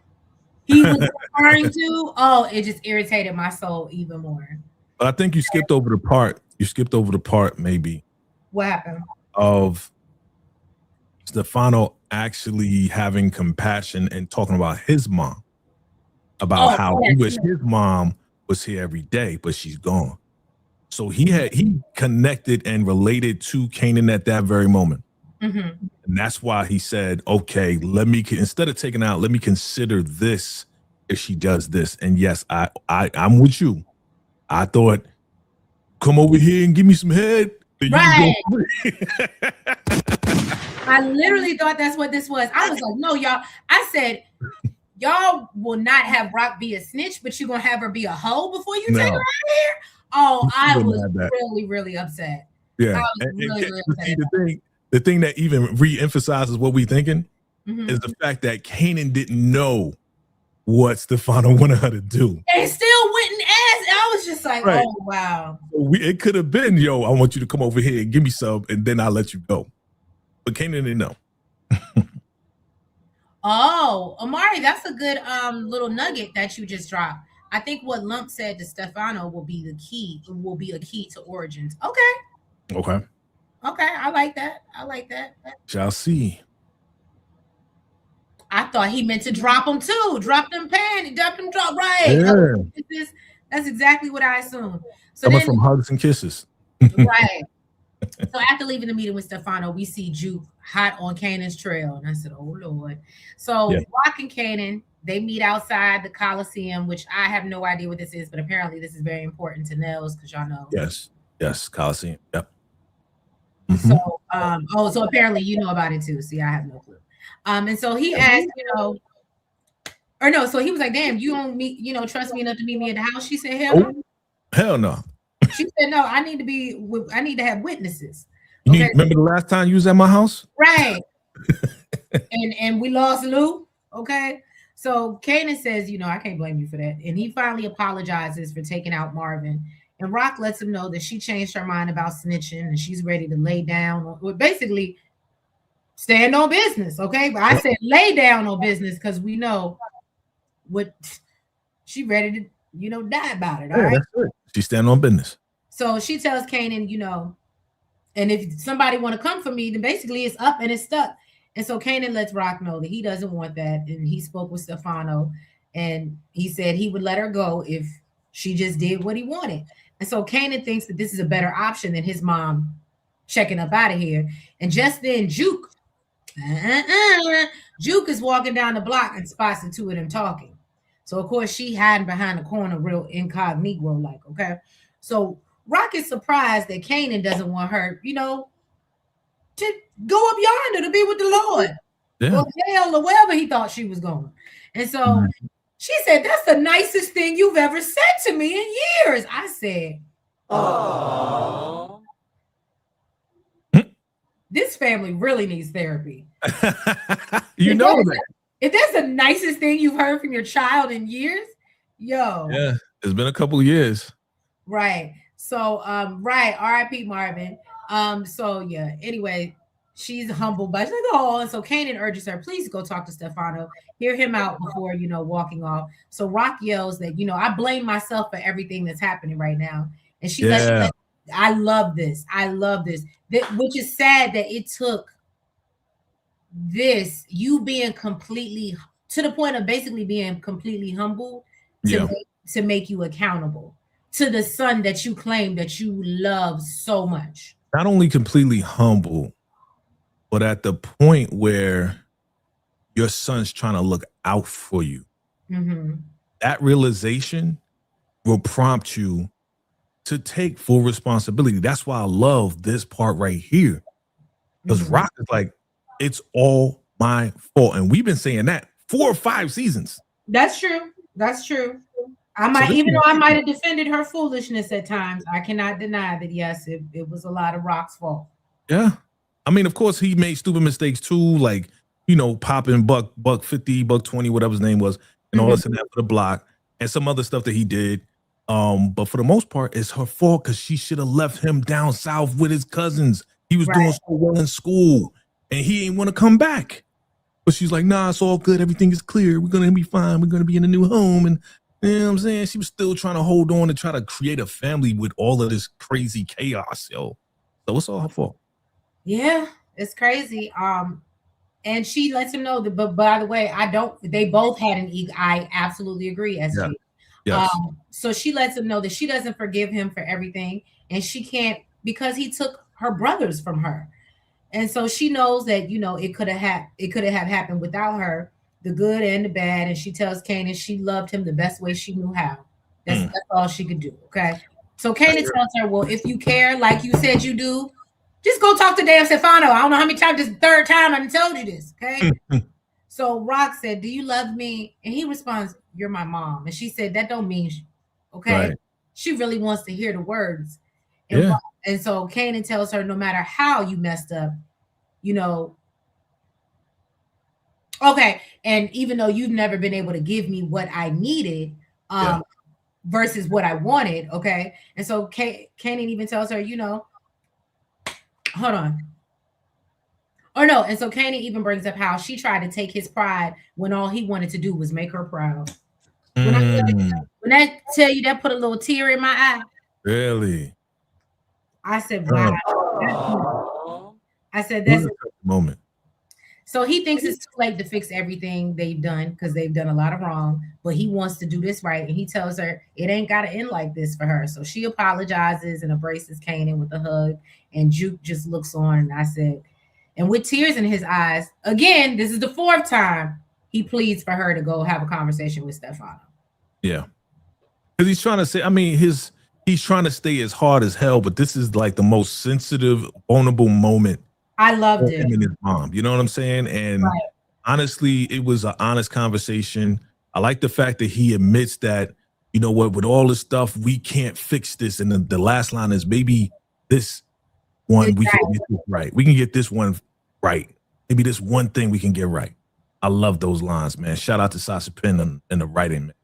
he was referring to, it just irritated my soul even more. But I think you skipped over the part. Maybe. What happened? Of Stefano actually having compassion and talking about his mom, about how he wished his mom was here every day, but she's gone. So he connected and related to Kanan at that very moment. And that's why he said, okay, instead of taking out, let me consider this if she does this. And yes, I'm with you. I thought, come over here and give me some head. Right. I literally thought that's what this was. I was like, no, y'all. I said, y'all will not have Rock be a snitch, but you're going to have her be a hoe before you take her out of here? Oh, I was really, really upset. Yeah. I was really upset. The thing that even re-emphasizes what we're thinking is the fact that Kanan didn't know what Stefano wanted her to do. And still went and asked. I was just like, oh, wow. It could have been, I want you to come over here and give me some, and then I'll let you go. But Kanan didn't know. Oh, Amari, that's a good little nugget that you just dropped. I think what Lump said to Stefano will be the key. It will be a key to Origins. Okay. Okay, I like that. Shall see. I thought he meant to drop them too. Drop them right. Yeah. That's exactly what I assumed. So coming from hugs and kisses. Right. So after leaving the meeting with Stefano, we see Juke hot on Kanan's trail. And I said, oh, Lord. So Rock and Kanan, they meet outside the Coliseum, which I have no idea what this is, but apparently this is very important to Nels, because y'all know. Yes, Coliseum. Yep. So, so apparently you know about it too. See, I have no clue. And so he asked, so he was like, damn, you don't trust me enough to meet me at the house? She said, hell no. She said, no, I need to have witnesses. Remember the last time you was at my house? Right. and we lost Lou. Okay. So Kanan says, I can't blame you for that. And he finally apologizes for taking out Marvin. And Rock lets him know that she changed her mind about snitching and she's ready to lay down, or basically stand on business. Okay. But I said lay down on business because we know what she ready to, die about it. All right. That's it. She's standing on business. So she tells Kanan, And if somebody want to come for me, then basically it's up and it's stuck. And so Kanan lets Rock know that he doesn't want that. And he spoke with Stefano and he said he would let her go if she just did what he wanted. And so Kanan thinks that this is a better option than his mom checking up out of here. And just then Juke is walking down the block and spots the two of them talking. So of course she hiding behind the corner real incognito like, okay? So Rock is surprised that Kanan doesn't want her, you know, to go up yonder to be with the Lord. Or hell or wherever he thought she was going. And so she said, that's the nicest thing you've ever said to me in years. I said, oh, this family really needs therapy. You know that. If that's the nicest thing you've heard from your child in years, yo. Yeah, it's been a couple of years. Right. So, right. R.I.P. Marvin. So yeah, anyway, she's humble, but she's like, oh, and so Kanan urges her, please go talk to Stefano, hear him out before, you know, walking off. So Rock yells that, you know, I blame myself for everything that's happening right now. And she lets, I love this. I love this. Which is sad that it took this, you being completely to the point of basically being completely humble to make you accountable to the son that you claim that you love so much. Not only completely humble, but at the point where your son's trying to look out for you. That realization will prompt you to take full responsibility. That's why I love this part right here. Because Rock is like, it's all my fault. And we've been saying that 4 or 5 seasons. That's true. That's true. I might, even though I might have defended her foolishness at times, I cannot deny that, yes, it was a lot of Rock's fault. Yeah. I mean, of course, he made stupid mistakes too, like, you know, popping buck 50, buck 20, whatever his name was, and all this and that for the block, and some other stuff that he did. But for the most part, it's her fault because she should have left him down south with his cousins. He was doing so well in school, and he ain't want to come back. But she's like, nah, it's all good. Everything is clear. We're going to be fine. We're going to be in a new home. And you know what I'm saying? She was still trying to hold on and try to create a family with all of this crazy chaos, yo. So it's all her fault. Yeah, it's crazy. And she lets him know that, but by the way, they both had an ego. I absolutely agree, SG. Yes. So she lets him know that she doesn't forgive him for everything, and she can't because he took her brothers from her. And so she knows that, you know, it could have happened without her, the good and the bad. And she tells Kanan she loved him the best way she knew how. That's all she could do. Okay. So Kanan tells her, well, if you care, like you said you do, just go talk to damn Stefano. I don't know how many times, this is the 3rd time I told you this. Okay. So Rock said, do you love me? And he responds, you're my mom. And she said, that don't mean, okay. Right. She really wants to hear the words. And so Kanan tells her, no matter how you messed up, you know, okay. And even though you've never been able to give me what I needed, versus what I wanted. Okay. And so Kanan even tells her, you know, hold on. Or no. And so Kanan even brings up how she tried to take his pride when all he wanted to do was make her proud. When I tell you that put a little tear in my eye. Really? I said, wow. I said, that's a moment. So he thinks it's too late to fix everything they've done because they've done a lot of wrong, but he wants to do this right. And he tells her it ain't got to end like this for her. So she apologizes and embraces Kanan with a hug. And Juke just looks on. And I said, and with tears in his eyes, again, this is the 4th time he pleads for her to go have a conversation with Stefano. Yeah. Because he's trying to say, I mean, he's trying to stay as hard as hell, but this is like the most sensitive, vulnerable moment. I loved it. Him and his mom, you know what I'm saying? And honestly, it was an honest conversation. I like the fact that he admits that, you know what, with all this stuff, we can't fix this. And the last line is maybe this one, we can get this right. We can get this one right. Maybe this one thing we can get right. I love those lines, man. Shout out to Sasha Penn and the writing, man.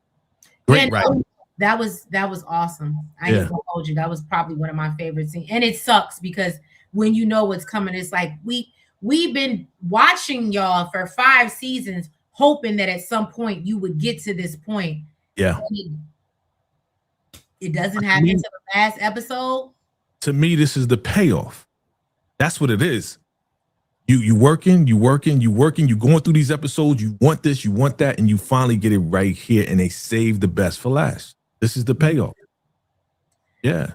Great writing. That was awesome. I ain't gonna hold you. That was probably one of my favorite scenes. And it sucks because when you know what's coming, it's like we've been watching y'all for 5 seasons, hoping that at some point you would get to this point. Yeah. It doesn't happen until the last episode. To me, this is the payoff. That's what it is. You working, you going through these episodes, you want this, you want that, and you finally get it right here, and they save the best for last. This is the payoff. Yeah.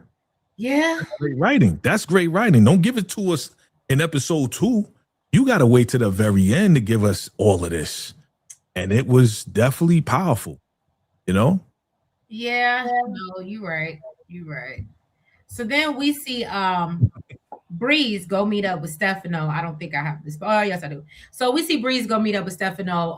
Yeah. That's great writing. That's great writing. Don't give it to us in episode 2. You got to wait to the very end to give us all of this. And it was definitely powerful, you know? Yeah. No, you're right. You're right. So then we see Breeze go meet up with Stefano. I don't think I have this. Oh, yes, I do. So we see Breeze go meet up with Stefano.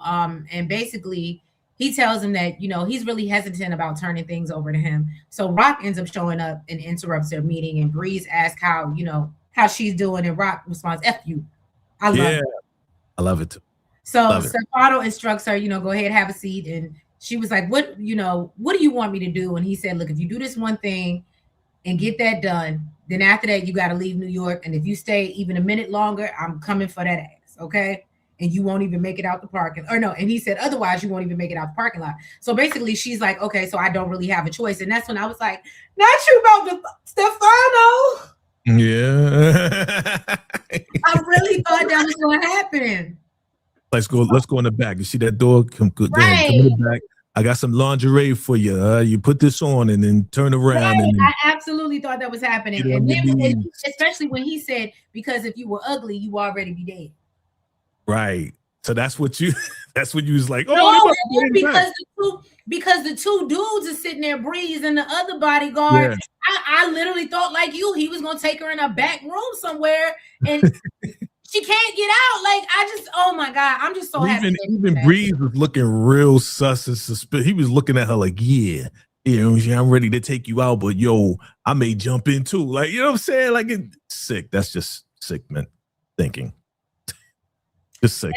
And basically he tells him that, you know, he's really hesitant about turning things over to him. So Rock ends up showing up and interrupts their meeting. And Breeze asks how, you know, how she's doing. And Rock responds, F you. I love it. I love it too. So Stefano instructs her, you know, go ahead, have a seat. And she was like, what, you know, what do you want me to do? And he said, look, if you do this one thing and get that done, then after that, you got to leave New York. And if you stay even a minute longer, I'm coming for that ass. Okay. And you won't even make it out the parking or no. And he said, otherwise you won't even make it out the parking lot. So basically she's like, okay, so I don't really have a choice. And that's when I was like, not you about the Stefano. Yeah. I really thought that was going to happen. Let's go in the back. You see that door? Come in the back. I got some lingerie for you. You put this on and then turn around. Right. And then I absolutely thought that was happening. And then, especially when he said, because if you were ugly, you already be dead. Right. So that's what you was like, oh, no, because the two dudes are sitting there, Breeze and the other bodyguard. Yeah. I literally thought like you, he was gonna take her in a back room somewhere and she can't get out. Like oh my God, I'm just so happy. Even Breeze was looking real sus and suspicious. He was looking at her like, yeah, you know, I'm ready to take you out, but yo, I may jump in too. Like, you know what I'm saying? Like, it's sick. That's just sick, man. Thinking. Just sick.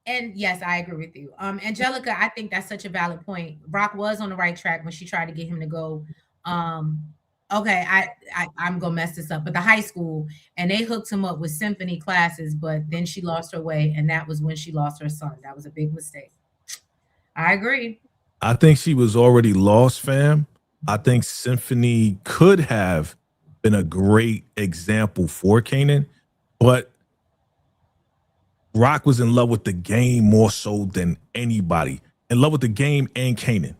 And yes, I agree with you. Angelica, I think that's such a valid point. Rock was on the right track when she tried to get him to go. Okay, I'm gonna mess this up, but the high school, and they hooked him up with symphony classes, but then she lost her way, and that was when she lost her son. That was a big mistake. I agree. I think she was already lost, fam. I think symphony could have been a great example for Kanan, but Rock was in love with the game more so than anybody. In love with the game and Kanan.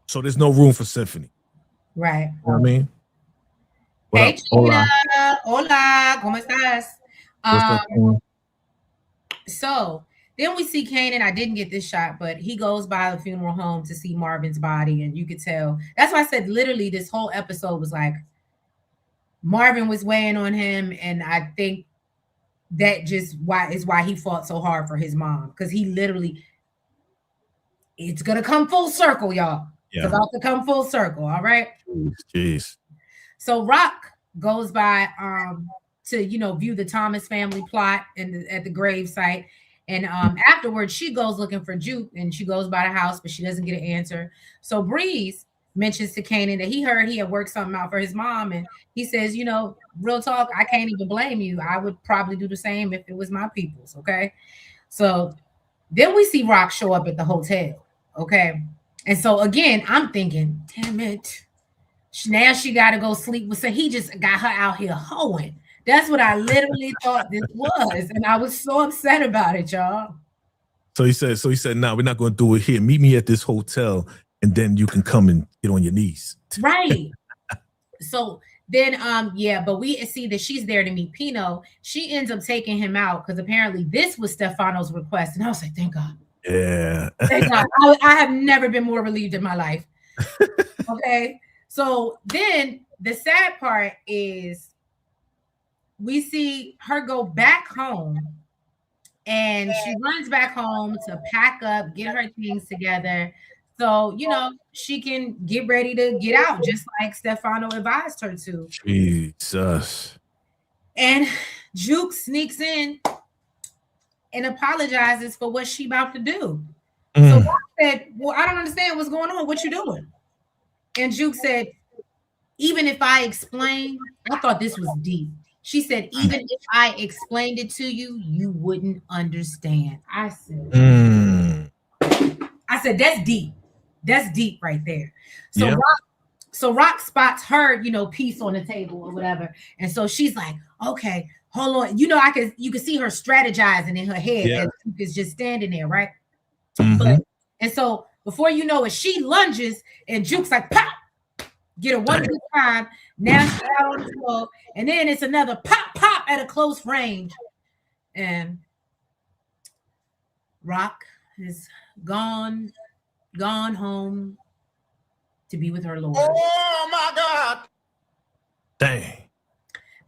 So there's no room for symphony. Right. You know what I mean? Hey, Gina. Hola. ¿Cómo estás? So then we see Kanan. I didn't get this shot, but he goes by the funeral home to see Marvin's body, and you could tell. That's why I said literally this whole episode was like Marvin was weighing on him, and I think that just why he fought so hard for his mom, because he literally, it's gonna come full circle, y'all. Yeah. It's about to come full circle. All right. Jeez. So Rock goes by to view the Thomas family plot at the grave site, and afterwards she goes looking for Juke, and she goes by the house, but she doesn't get an answer. So Breeze mentions to Kanan that he heard he had worked something out for his mom, and he says, real talk, I can't even blame you. I would probably do the same if it was my people's. Okay. So then we see Rock show up at the hotel. Okay. And so again, I'm thinking, damn it. Now she got to go sleep with, so he just got her out here hoeing. That's what I literally thought this was. And I was so upset about it, y'all. So he said, nah, we're not going to do it here. Meet me at this hotel, and then you can come and get on your knees. Right. So then, but we see that she's there to meet Pino. She ends up taking him out because apparently this was Stefano's request. And I was like, thank God. Yeah. Thank God. I have never been more relieved in my life. Okay. So then the sad part is we see her go back home, and she runs back home to pack up, get her things together. So, she can get ready to get out, just like Stefano advised her to. Jesus. And Juke sneaks in and apologizes for what she about to do. So I said, well, I don't understand what's going on. What you doing? And Juke said, even if I explained, I thought this was deep. She said, even if I explained it to you, you wouldn't understand. I said, that's deep. That's deep right there. So So Rock spots her, piece on the table or whatever. And so she's like, okay, hold on. You can see her strategizing in her head as Juke is just standing there, right? And so before you know it, she lunges and Juke's like, pop, get her one good time. Now she's out on the floor. And then it's another pop, pop at a close range. And Rock is gone home to be with her Lord. Oh my God. Dang.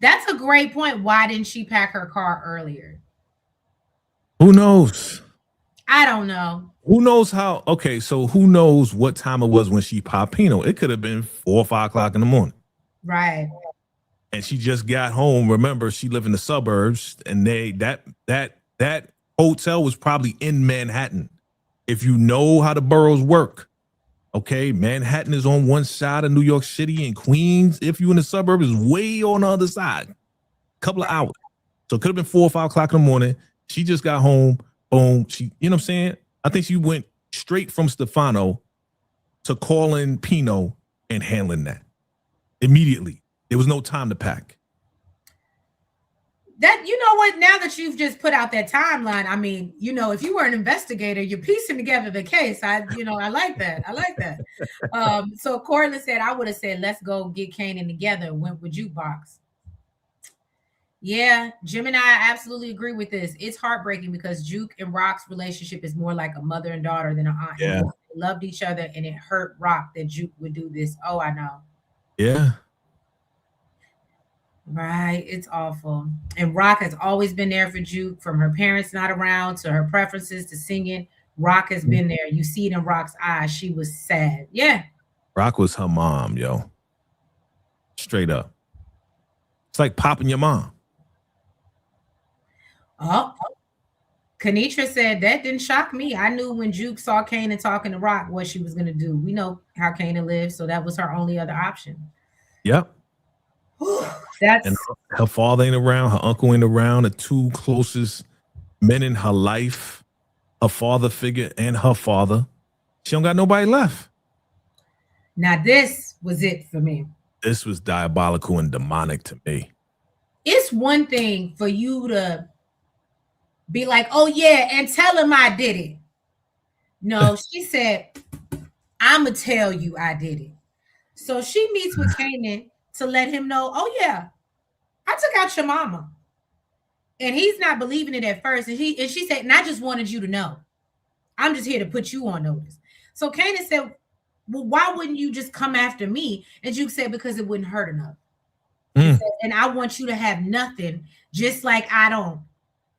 That's a great point. Why didn't she pack her car earlier? Who knows? I don't know. Who knows how? Okay, so who knows what time it was when she popped Pino? It could have been 4 or 5 o'clock in the morning. Right. And she just got home. Remember, she lived in the suburbs, and that hotel was probably in Manhattan. If you know how the boroughs work, okay, Manhattan is on one side of New York City, and Queens, if you're in the suburbs, is way on the other side. A couple of hours. So it could have been 4 or 5 o'clock in the morning. She just got home. Boom. She, you know what I'm saying? I think she went straight from Stefano to calling Pino and handling that immediately. There was no time to pack. That, you know what, now that you've just put out that timeline, I mean, if you were an investigator, you're piecing together the case. I like that. I like that. So Cortland said, I would have said, let's go get Kanan together, went with Jukebox. Yeah, Jim and I absolutely agree with this. It's heartbreaking because Juke and Rock's relationship is more like a mother and daughter than an aunt. Yeah. They loved each other, and it hurt Rock that Juke would do this. Oh, I know. Yeah. Right. It's awful. And Rock has always been there for Juke, from her parents not around to her preferences to singing. Rock has been there. You see it in Rock's eyes. She was sad. Yeah. Rock was her mom, yo. Straight up. It's like popping your mom. Oh, Kanitra said that didn't shock me. I knew when Juke saw Kanan talking to Rock what she was going to do. We know how Kanan lives, so that was her only other option. Yep. That's and her father ain't around, her uncle ain't around, the two closest men in her life, her father figure and her father. She don't got nobody left. Now this was it for me. This was diabolical and demonic to me. It's one thing for you to be like, oh yeah, and tell him I did it. No, she said, I'ma tell you I did it. So she meets with Kanan to let him know, oh yeah, I took out your mama. And he's not believing it at first. And she said, and I just wanted you to know. I'm just here to put you on notice. So Kanan said, well, why wouldn't you just come after me? And Juke said, because it wouldn't hurt enough. Said, and I want you to have nothing, just like I don't.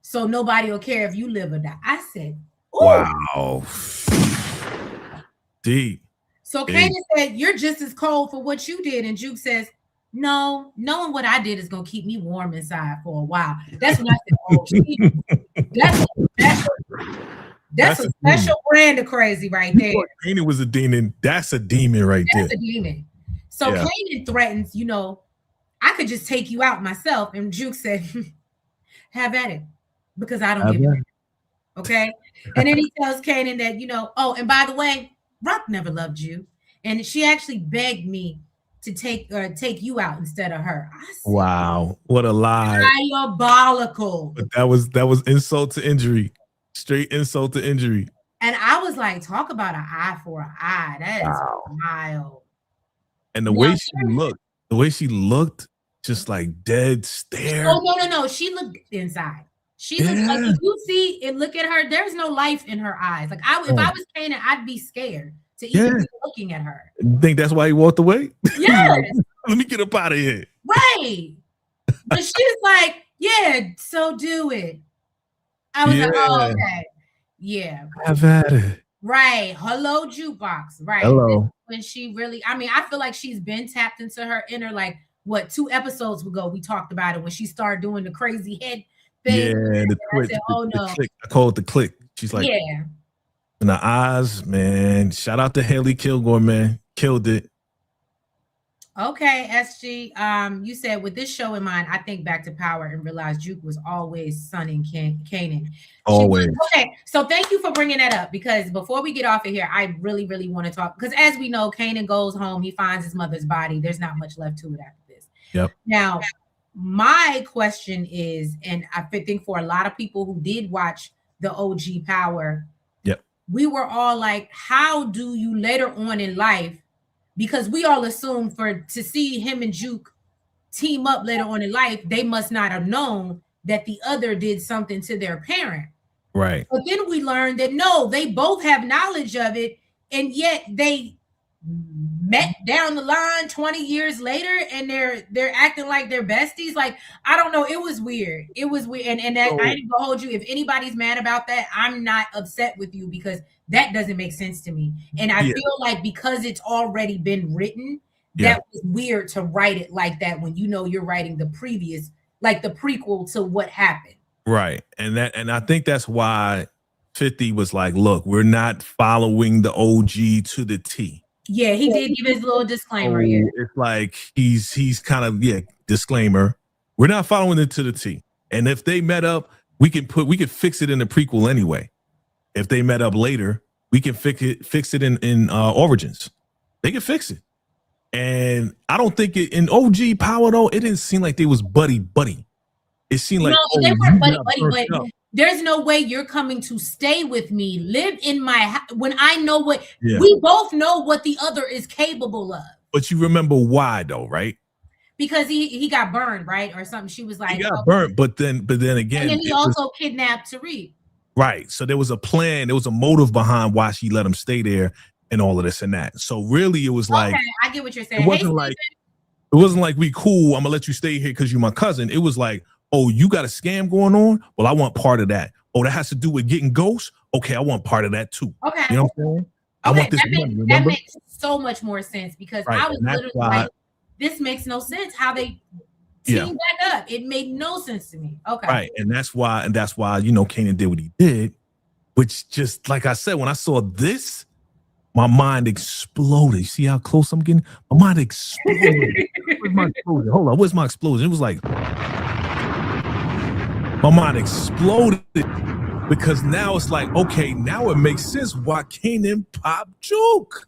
So nobody will care if you live or die. I said, ooh. Wow. Deep. So Kanan said, you're just as cold for what you did. And Juke says, no, knowing what I did is going to keep me warm inside for a while. That's when I said, oh, that's a special brand of crazy right there. Kanan was a demon. That's a demon right there. That's a demon. So Kanan threatens, I could just take you out myself. And Juke said, have at it, because I don't give a okay. And then he tells Kanan that, oh, and by the way, Rock never loved you. And she actually begged me to take you out instead of her. I said, wow, what a lie. Diabolical. But that was insult to injury. Straight insult to injury. And I was like, talk about an eye for an eye. That is wild. And the way she looked, just like dead stare. Oh, no. She looked inside. She looked like, if you see and look at her, there's no life in her eyes. Like if I was Kanan, I'd be scared to even be looking at her. You think that's why he walked away? Yes. Let me get up out of here. Right. But she's like, yeah, so do it. I was like, oh, okay. Yeah. I've had it. Right. Hello, Jukebox. Right. Hello. When she really, I feel like she's been tapped into her inner, like, 2 episodes ago, we talked about it when she started doing the crazy head thing. Yeah, the twitch. The click. I call it the click. She's like, yeah. And the eyes, man. Shout out to Haley Kilgore, man. Killed it. Okay, SG. You said with this show in mind, I think back to Power and realized Juke was always son in Kanan. Always. Okay, so thank you for bringing that up, because before we get off of here, I really, really want to talk, because as we know, Kanan goes home, he finds his mother's body. There's not much left to it after this. Yep. Now, my question is, and I think for a lot of people who did watch the OG Power, yep, we were all like, how do you later on in life, because we all assume to see him and Juke team up later on in life, they must not have known that the other did something to their parent. Right. But then we learned that no, they both have knowledge of it, and yet they met down the line 20 years later and they're acting like they're besties. Like, I don't know, it was weird. And that, I ain't gonna hold you, if anybody's mad about that, I'm not upset with you, because that doesn't make sense to me. And I feel like because it's already been written, that was weird to write it like that when you know you're writing the previous, like the prequel to what happened. Right. And I think that's why 50 was like, look, we're not following the OG to the T. Yeah, he did give his little disclaimer here. It's like he's kind of disclaimer. We're not following it to the T. And if they met up, we can fix it in the prequel anyway. If they met up later, we can fix it in Origins. They can fix it. And I don't think in OG Power though, it didn't seem like they was buddy. It seemed like they weren't buddy, but there's no way you're coming to stay with me, live in my house, when I know what we both know what the other is capable of. But you remember why though, right? Because he got burned, right? Or something. She was like, he got burnt, but then again, and then he also kidnapped Tariq. Right. So there was a plan, there was a motive behind why she let him stay there and all of this and that. So really it was like, I get what you're saying. It wasn't like we cool, I'm gonna let you stay here because you're my cousin. It was like, oh, you got a scam going on? Well, I want part of that. Oh, that has to do with getting ghosts? Okay, I want part of that too. Okay. You know what I'm saying? I want this money, remember? That makes so much more sense, because I was literally like, this makes no sense how they teamed that up. It made no sense to me. Okay. Right. And that's why, Kanan did what he did, which just like I said, when I saw this, my mind exploded. You see how close I'm getting? My mind exploded. Where's my explosion? Hold on. Where's my explosion? It was like, my mind exploded, because now it's like, okay, now it makes sense why Kanan popped Juke.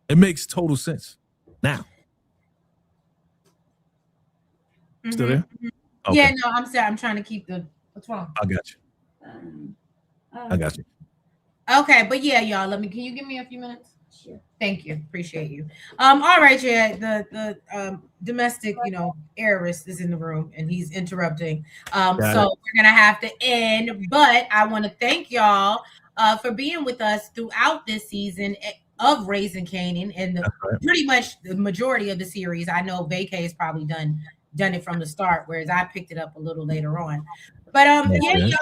It makes total sense now. Still there? Okay. Yeah, no, I'm sorry. I'm trying to keep what's wrong? I got you. Okay, but yeah, y'all, can you give me a few minutes? Sure. Thank you. Appreciate you. All right, the domestic, heiress is in the room and he's interrupting. So we're gonna have to end, but I want to thank y'all for being with us throughout this season of Raising Kanan, and pretty much the majority of the series. I know VACAY has probably done it from the start, whereas I picked it up a little later on. But y'all,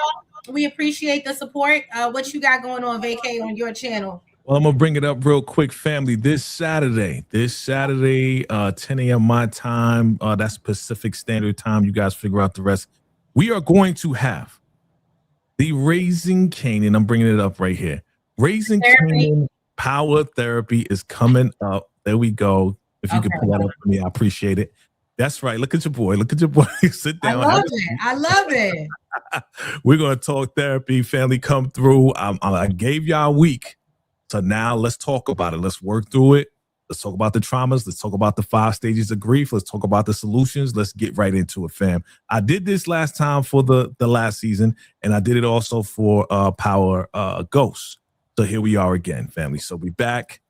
we appreciate the support. What you got going on, VACAY, on your channel? Well, I'm gonna bring it up real quick, family. This Saturday, 10 a.m. my time. That's Pacific Standard Time. You guys figure out the rest. We are going to have the Raising Kanan. I'm bringing it up right here. Raising Kanan Power Therapy is coming up. There we go. If you could pull that up for me, I appreciate it. That's right. Look at your boy. Sit down. I love it. We're gonna talk therapy. Family, come through. I gave y'all a week. So now let's talk about it. Let's work through it. Let's talk about the traumas. Let's talk about the 5 stages of grief. Let's talk about the solutions. Let's get right into it, fam. I did this last time for the last season, and I did it also for Power Ghosts. So here we are again, family. So we back.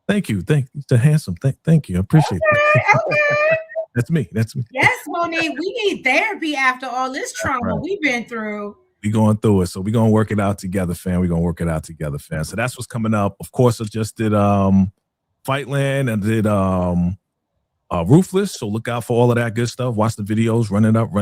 Thank you. Thank you. The handsome. Thank you. I appreciate it. Okay. That's me. Yes, Monique. We need therapy after all this trauma we've been through. We going through it. So we're going to work it out together, fam. So that's what's coming up. Of course, I just did Fightland and did Ruthless. So look out for all of that good stuff. Watch the videos. Run it up. You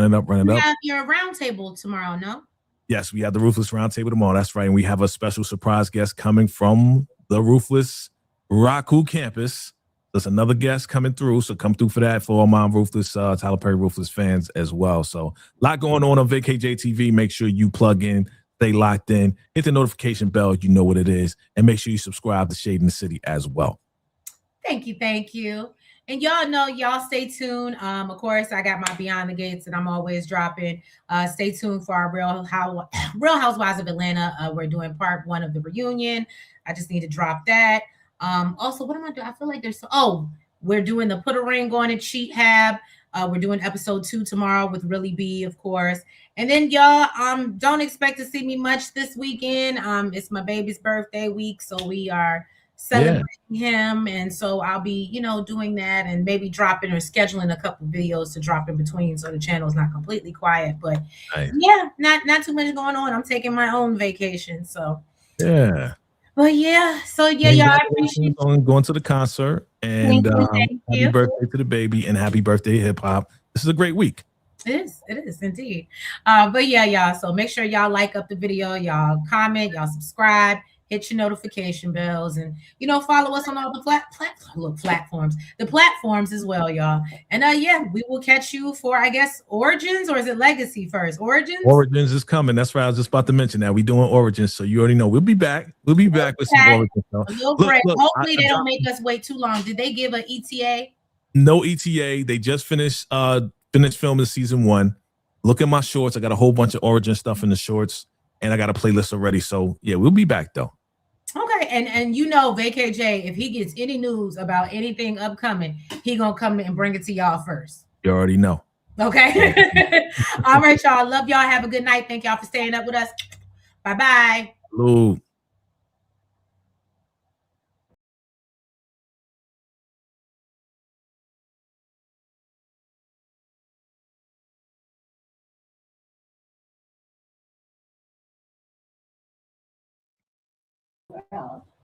have your roundtable tomorrow, no? Yes, we have the Ruthless roundtable tomorrow. That's right. And we have a special surprise guest coming from the Ruthless Raku campus. There's another guest coming through, so come through for that for all my Ruthless, Tyler Perry Ruthless fans as well. So a lot going on VACAY-JayTV. Make sure you plug in, stay locked in, hit the notification bell, you know what it is, and make sure you subscribe to Shade in the City as well. Thank you, thank you. And y'all know, y'all stay tuned. Of course, I got my Beyond the Gates that I'm always dropping. Stay tuned for our Real Housewives of Atlanta. We're doing part 1 of the reunion. I just need to drop that. Also, what am I doing? I feel like we're doing the Put a Ring on It Cheat Hab. We're doing episode 2 tomorrow with Really B, of course. And then y'all don't expect to see me much this weekend. It's my baby's birthday week, so we are celebrating him, and so I'll be doing that, and maybe dropping or scheduling a couple videos to drop in between, so the channel is not completely quiet. But yeah, not too much going on. I'm taking my own vacation, so yeah. Well, yeah. So yeah, y'all, I appreciate on going to the concert, and happy birthday to the baby, and happy birthday hip hop. This is a great week. It is indeed. But yeah, y'all. So make sure y'all like up the video, y'all comment, y'all subscribe, hit your notification bells, and follow us on all the platforms as well, y'all. And yeah, we will catch you for, I guess, Origins, or is it Legacy first? Origins is coming. That's right. I was just about to mention that. We're doing Origins, so you already know we'll be back. We'll be back with some Origins. A little break. Hopefully they don't make us wait too long. Did they give an ETA? No ETA. They just finished filming season 1. Look at my shorts. I got a whole bunch of Origin stuff in the shorts, and I got a playlist already. So yeah, we'll be back though. Okay, and VACAY-J, if he gets any news about anything upcoming, he gonna come and bring it to y'all first. You already know. Okay. All right, y'all. Love y'all. Have a good night. Thank y'all for staying up with us. Bye-bye. Hello. Wow.